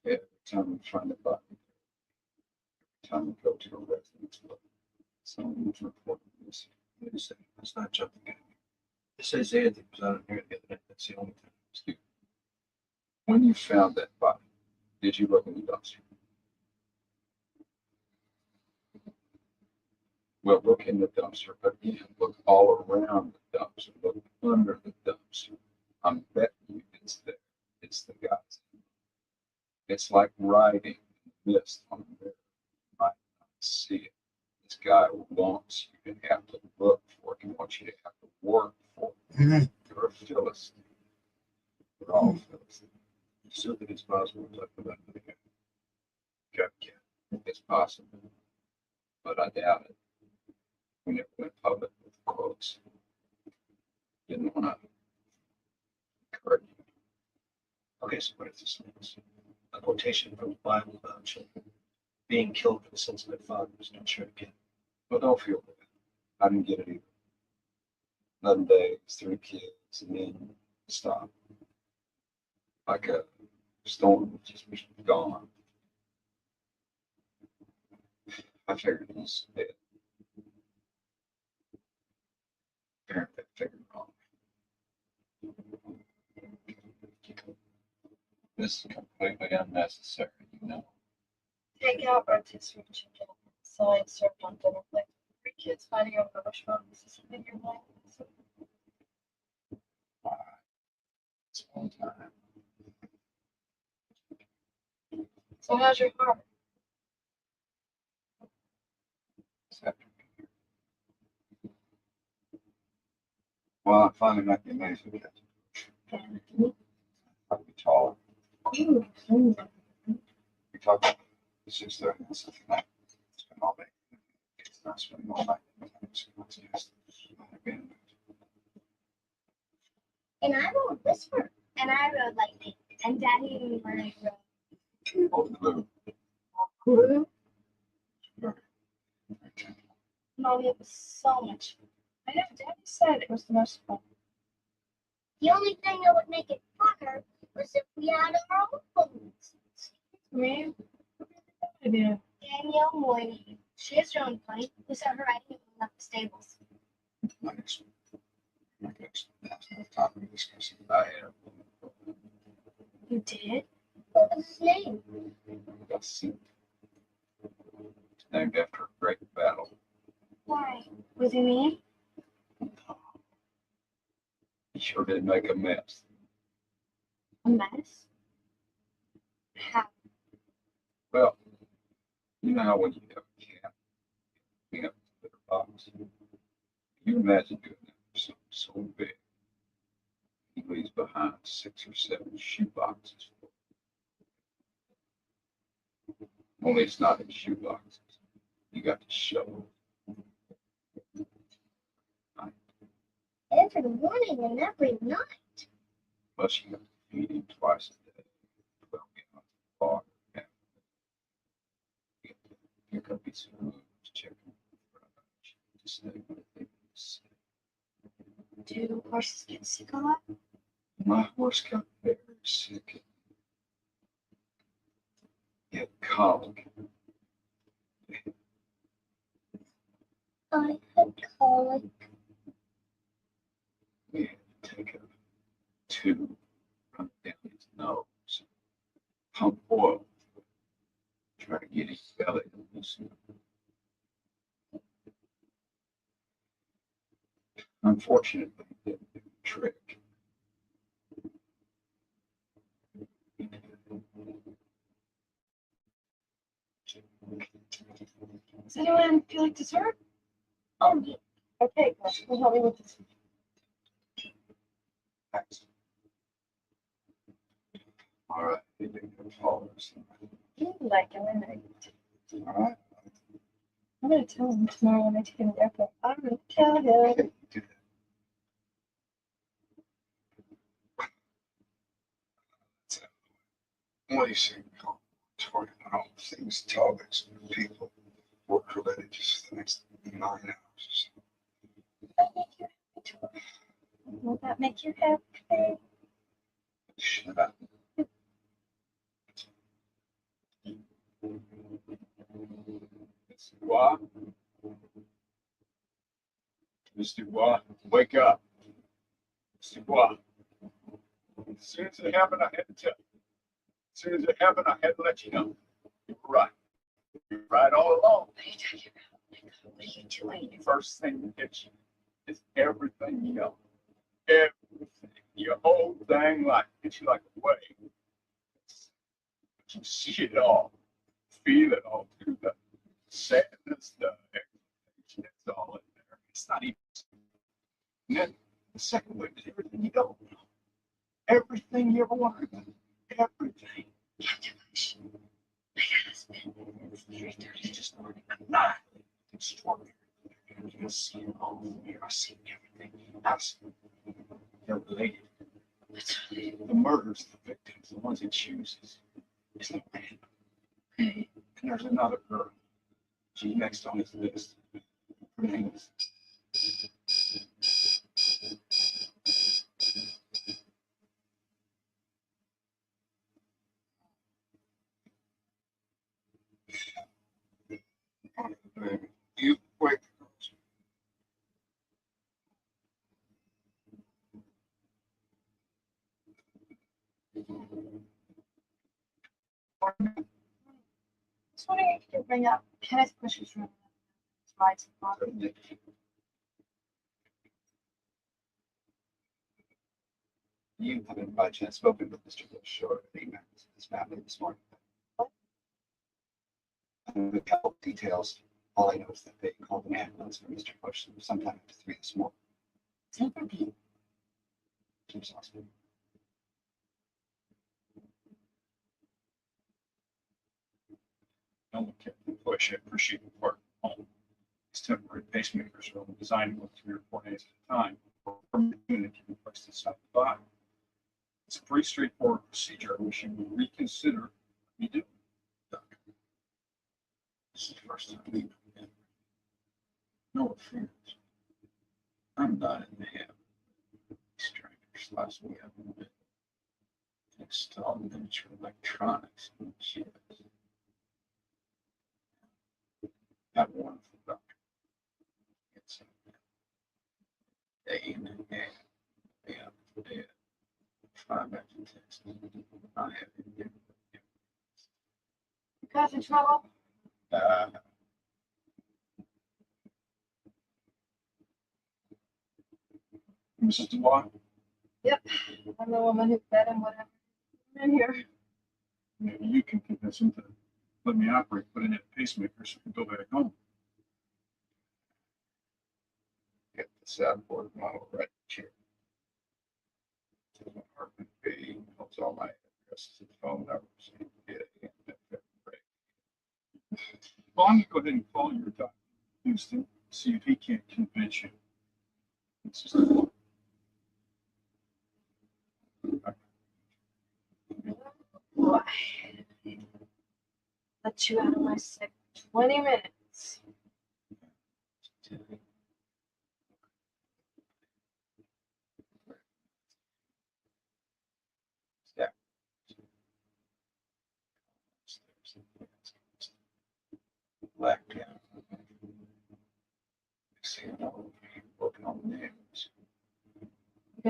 Every time we find a body, every time we go to a residence, someone's reported missing. Wait a second. Let's not jump the gun. This Isaiah that was on here the other night. That's the only time. Excuse me. When you found that body, did you look in the dumpster? Well, look in the dumpster again. Look all around the dumpster. Look under the dumpster. I'm betting you it's there. It's the guy's. It's like writing in the mist on a mirror. You might not see it. This guy wants you to have to look for it. He wants you to have to work for it. You're a Philistine. We're all Philistines. You still think it's possible to talk about it again? Yeah, it's possible, but I doubt it. We never went public with quotes. Didn't want to encourage you. Okay, so what if this means? A quotation from the Bible about children being killed for the sins of their fathers. Don't share it again. Well, don't feel bad. I didn't get it either. 11 days, 3 kids, and then stop. Like a storm just was gone. I figured he was dead. Apparently, I figured wrong. This is completely unnecessary, you know. Take out rotisserie chicken. Sign served on dinner plate. 3 kids fighting over the bush phone. Is this something you're like? Why? It's all time. So how's your heart? Well, I finally met the amazing cat. Probably taller. Ooh, ooh. We talked about the 6:30 and something like it's been all day. It's not spending all night. And I wrote Whisper. And I wrote Lightning. And Daddy and Murray wrote Oh, blue. Ooh. Mommy, it was so much fun. I know, Daddy said it was the most fun. The only thing that would make it funner was if we had our own phones. Me? Idea. Danielle Moynihan. She has her own plane. We saw her riding it when we left the stables. I guess that's enough time to discuss it. I have. You did? What was his name? It's named after a great battle. Why? Was he mean? He sure did make a mess. A mess? How? Well, you know how when you have a cat, clean up the litter box. You imagine doing that for something so big. He leaves behind 6 or 7 shoe boxes. Only it's not in shoe boxes. You got to shovel. Every morning and every night. Plus, you got to feed him twice a day. 12 gallons of water. Pick up his food, chicken, to stay with him. Do horses get sick a lot? My horse got very sick. He had colic. I had colic. We had to take a tube, run it down his nose, pump oil, try to get his belly to loosen. Unfortunately, it didn't do the trick. Does anyone feel like dessert? Oh, yeah. Okay, Gus, will help me with this. Thanks. All right, you can follow us. You like lemonade. All right. I'm gonna tell him tomorrow when I take him to the airport. I'm gonna tell him. Okay, do that. What do you say? Toward all things topics people work related just the next 9 hours or so. Will that make you happy? Shut up. Mr. Dubois? Mr. Dubois, wake up. Mr. Dubois. As soon as it happened, I had to tell you. As soon as it happened, I had to let you know. You were right. You were right all along. What are you talking about? What are you doing? The first thing that hits you is everything you know. Everything. Your whole dang life hits you like a wave. You see it all. Feel it all through the sadness, the expectation. It's all in there. It's not even. And then the second wave is everything you don't know. Everything you ever wanted. Everything. My husband. He's just annihilated. Extraordinary. You can see it all in here. I see everything. I see. They're related. What's related? The murders, the victims, the ones he chooses. It's not random. Okay. And there's another girl. She's next on his list. Her name is. You wait. Just wondering if you could bring up Kenneth Bush's room. Slides of coffee. You haven't by chance spoken with Mr. Bush or he met his family this morning. I don't know a couple of details. All I know is that they called an ambulance for Mr. Bush sometime after 3 this morning. Never been. Jim's hospital. No, Captain Bush, I appreciate the work. These temporary pacemakers are only designed to work 3 or 4 days at a time. From the unit can be placed inside the body. It's a pretty straightforward procedure. I wish you would reconsider what you do, Doctor. This is the first time we do. No offense. I'm not in the habit of strangers last week. I've been installed miniature electronics and chips. That wonderful doctor. It's a day in and day out, day 5 after text. I have it. You guys in trouble? Mrs. Dubois? I'm the woman who fed him whatever. I'm in here. Maybe you can convince him to let me operate, put in that pacemaker so we can go back home. Get the soundboard model right here. My apartment B holds all my addresses and phone numbers. Well, I'm gonna go ahead and call your doctor, Houston, see if he can't convince you. It's just Boy. Let you out of my sick 20 minutes. Black down. See, working on the names.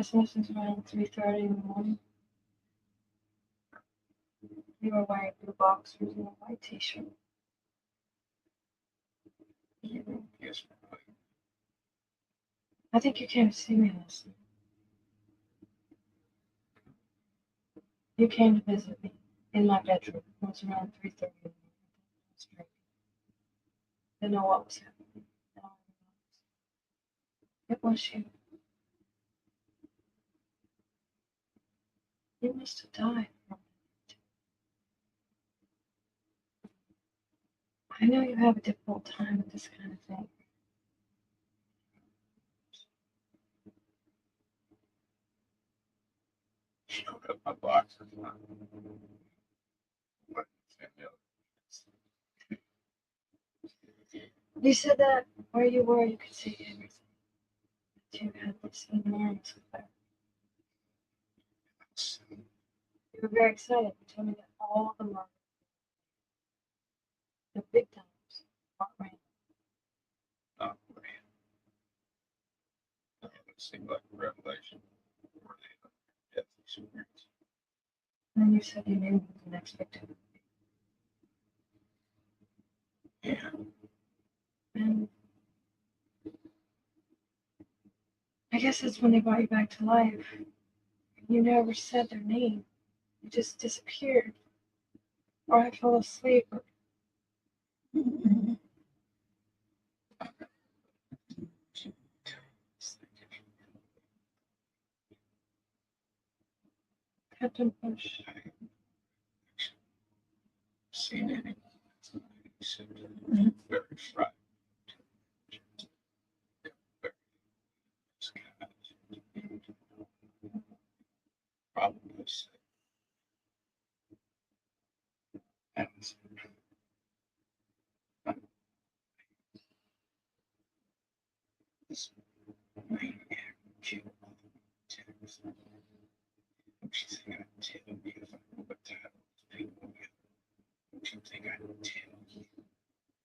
Christmas is around 3:30 in the morning. You were wearing blue boxers and a white t-shirt. Yes. I think you came to see me last night. You came to visit me in my bedroom. It was around 3:30 in the morning. I was drinking. Didn't know what was happening. And I realized it was you. You must have died from it. I know you have a difficult time with this kind of thing. Showed up my boxes. But, You said that where you were, you could see everything. That you had this enormous affair. You were very excited. You told me that all the murders, the big times, weren't random. not random. It seemed like a revelation. Or the death experience. And then you said you knew who the next victim would be. Yeah. And I guess that's when they brought you back to life. You never said their name. You just disappeared. Or I fell asleep. Or... Captain Bush. Seen any. Very frightened. Probably say. And this maniac killed all the Texans. She's gonna tell me if I know what the hell those people get. Don't you think I'd tell you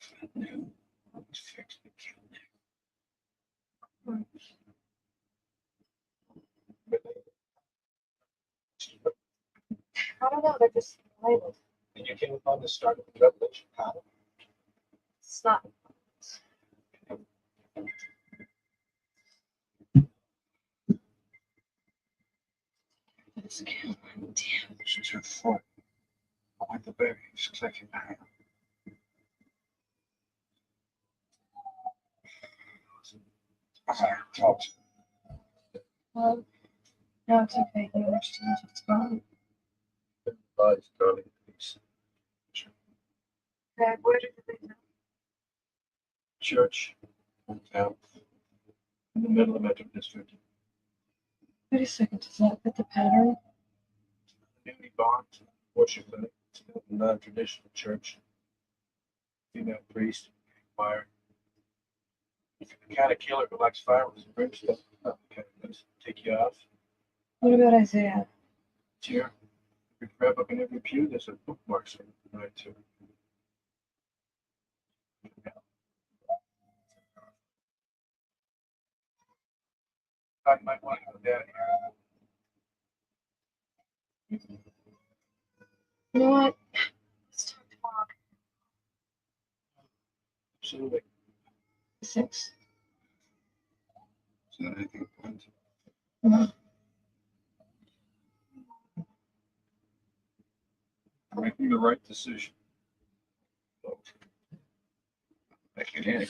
if I knew I was fixing to kill Nick? I don't know, they're just labeled. And you came upon the start of the revelation. How? It's not. This camera, damn. This is her fault. I want the baby. She's clicking my hand. I talked to Well, no, it's okay. You understand. It's fine. Body's darling peace. Okay, where did they go? Church, hometown, in the middle of Metro District. Wait a second, does that fit the pattern? Newly barn, worship clinic, non-traditional church. Female priest, choir. If you're the kind of killer who likes fireworks and brings stuff, not the kind of place to take you off. What about Isaiah? Here, every prayer book in every pew, there's a bookmark so right to. I might want to go down here. You know what? Let's talk tomorrow. Absolutely. 6. Is that anything planned? Making the right decision. Making any.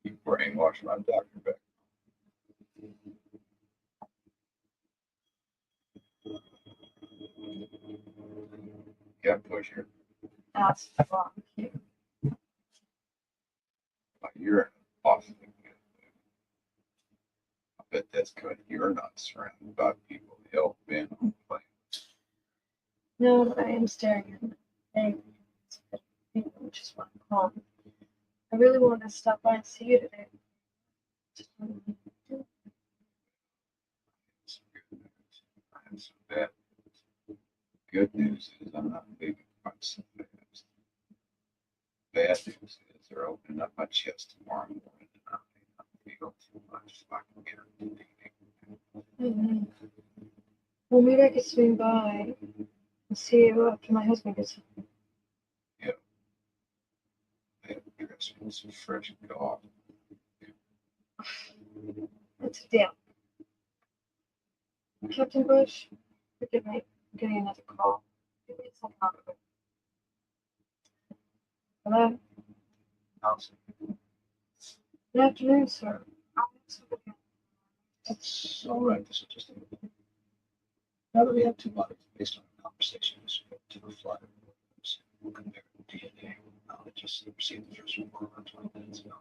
You brainwashed my doctor back. Got pusher. That's wrong. You're awesome. I bet that's good. You're not surrounded by people who help men on the plane. No, but I am staring at them. Which is what I'm calling. I really wanted to stop by and see you today. Just wanted to do it. Some good news. I have some bad news. Good news is I'm not leaving quite so fast. Bad news is they're opening up my chest tomorrow morning and I may not feel too much so I can get a meeting. Mhm. Well, maybe I could swing by and see you after my husband gets home. I got some fresh dog. That's a deal. Captain Bush, forgive me, I'm getting another call. Give me a second, I'll go. Hello? Allison, Good afternoon, sir. I'm somebody. that's all right. This is just now that we have two bodies based on our conversations to the flight. We'll compare DNA. I just received the first report around 20 minutes ago.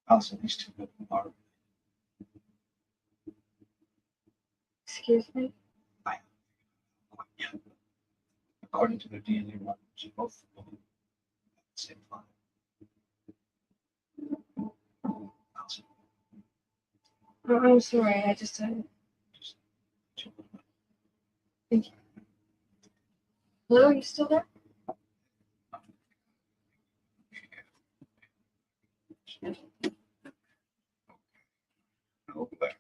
Allison, these two women are Excuse me? quite young. According to their DNA records, both of them had the same father. Allison, I'm sorry, I just, just two women. thank you. Hello, are you still there? I'll go back.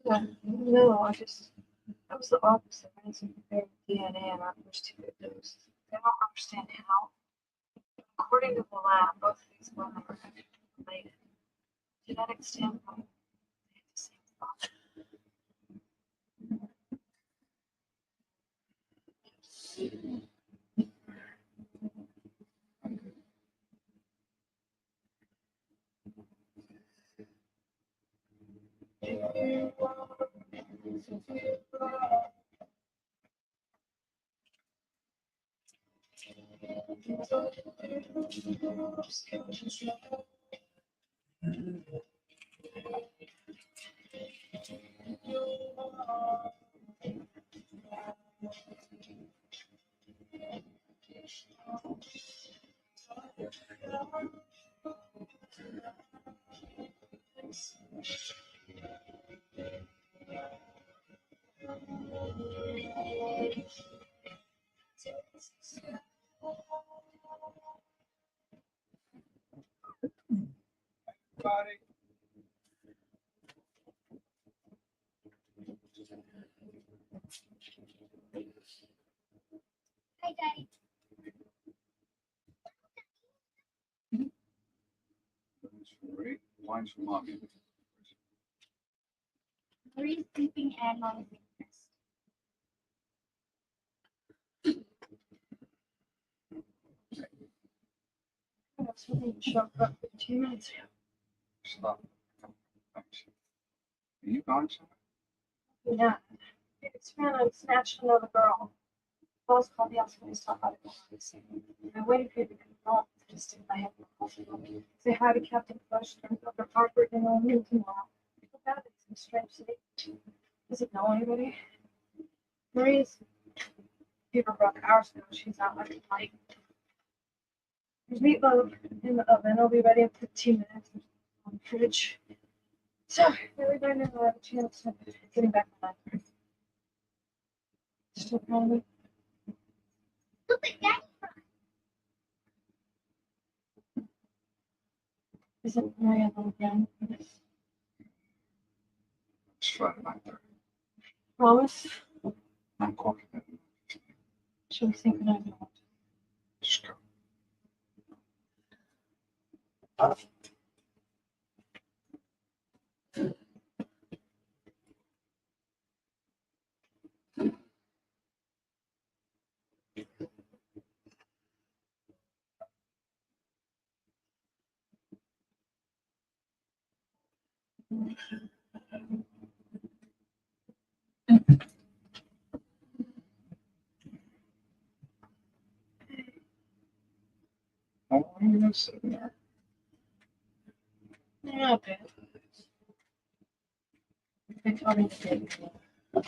Yeah, no, that was the opposite. I had some compared DNA and our first two victims. They don't understand how. According to the lab, both of these women are actually related. Genetic standpoint, they have the same father. Body. Hi, Daddy. Great. Wine's from mommy. Marie's sleeping and Mommy's breakfast. That's when they showed up 15 minutes ago. Stop. Thanks. Are you going somewhere? Yeah, it's when I snatched another girl. Boss called the house when he stopped by the police. I waited for you to come up to just stick my head in the coffee. Say hi to Captain Bush, Dr. Harper, and I'll meet tomorrow. Feel bad that he's in a strange city. Does he know anybody? Marie's fever broke hours ago. She's out like a light. There's meatloaf in the oven. It'll be ready in 15 minutes. On the fridge. So, everybody knows I have a chance of getting back on that. Still proud of me? Look at Daddy. Isn't Marie a little young for this? It's Friday night. Promise? I'm calling it. She was thinking I know. Just go. How long are you gonna sit there? Yeah, okay. They told me to take it.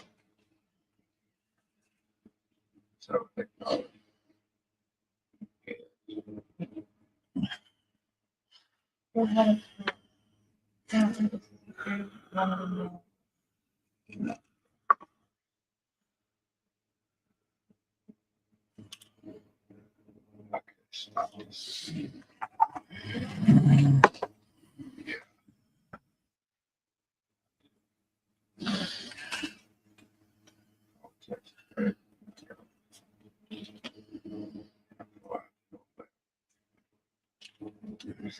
So, We'll have it. Yeah, this is one of them. okay, stop this.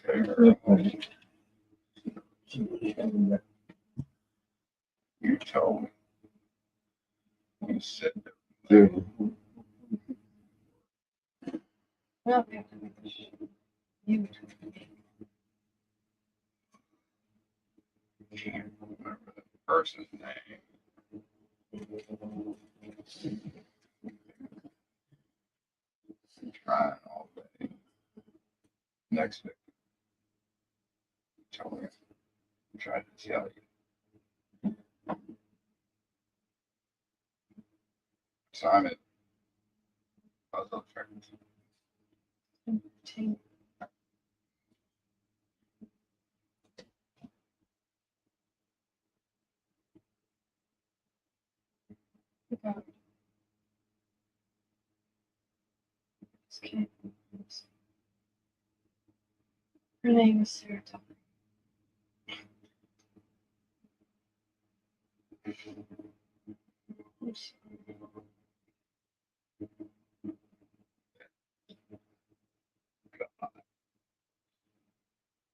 You told me. You said that. Well, you. Can't remember the person's name. Trying all day. Next victim. Told me. I tried to tell you. Simon. Puzzle friends. Okay. Her name is Sarah Tucker.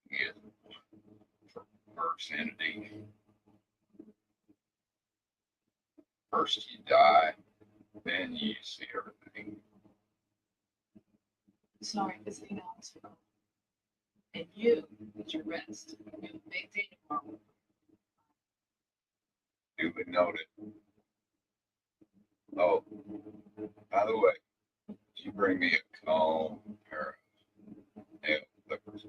Get first entity. First you die, then you see everything. Sorry, this ain't Alex. And you, get your rest. You have a big day tomorrow. Duly noted. Oh, by the way, did you bring me a calm pair of nail clippers?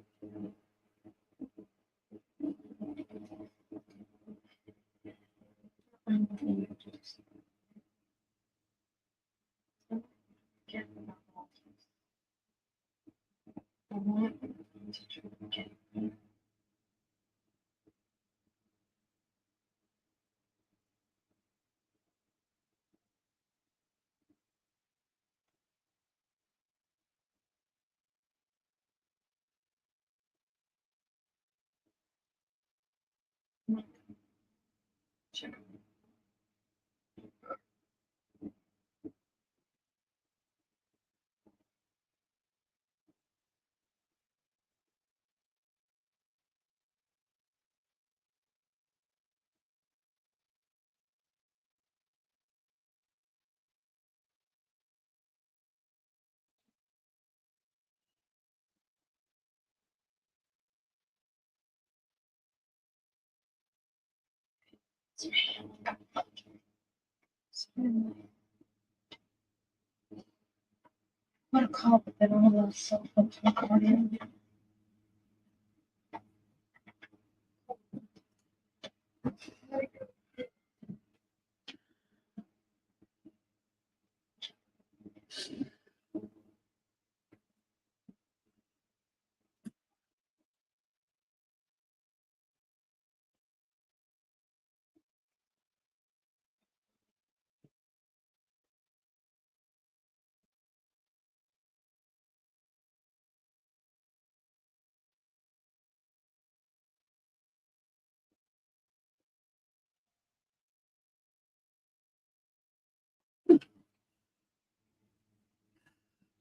What a call, but they don't allow cell phones recording.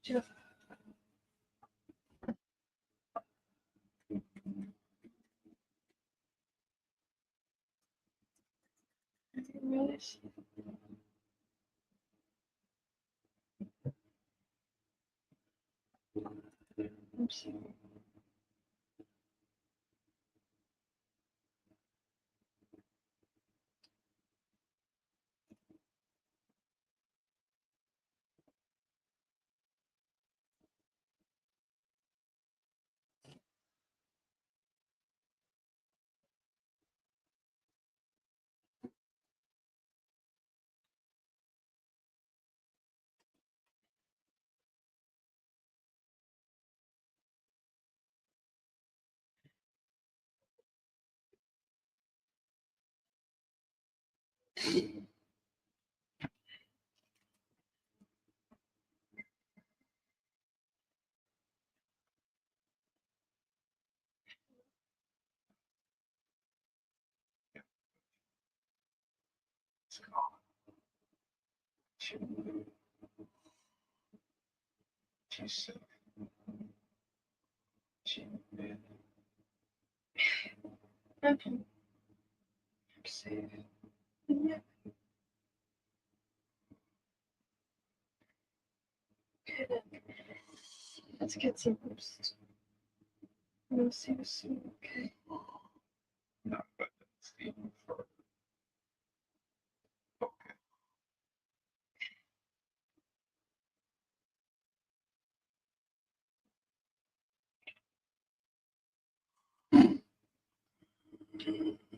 Jeff. Really? I'm sorry. It's gone. She's sick. She man. Okay. See. Yeah. Okay, then. Let's get some rest. We'll see you soon, okay? Not but Steve for okay.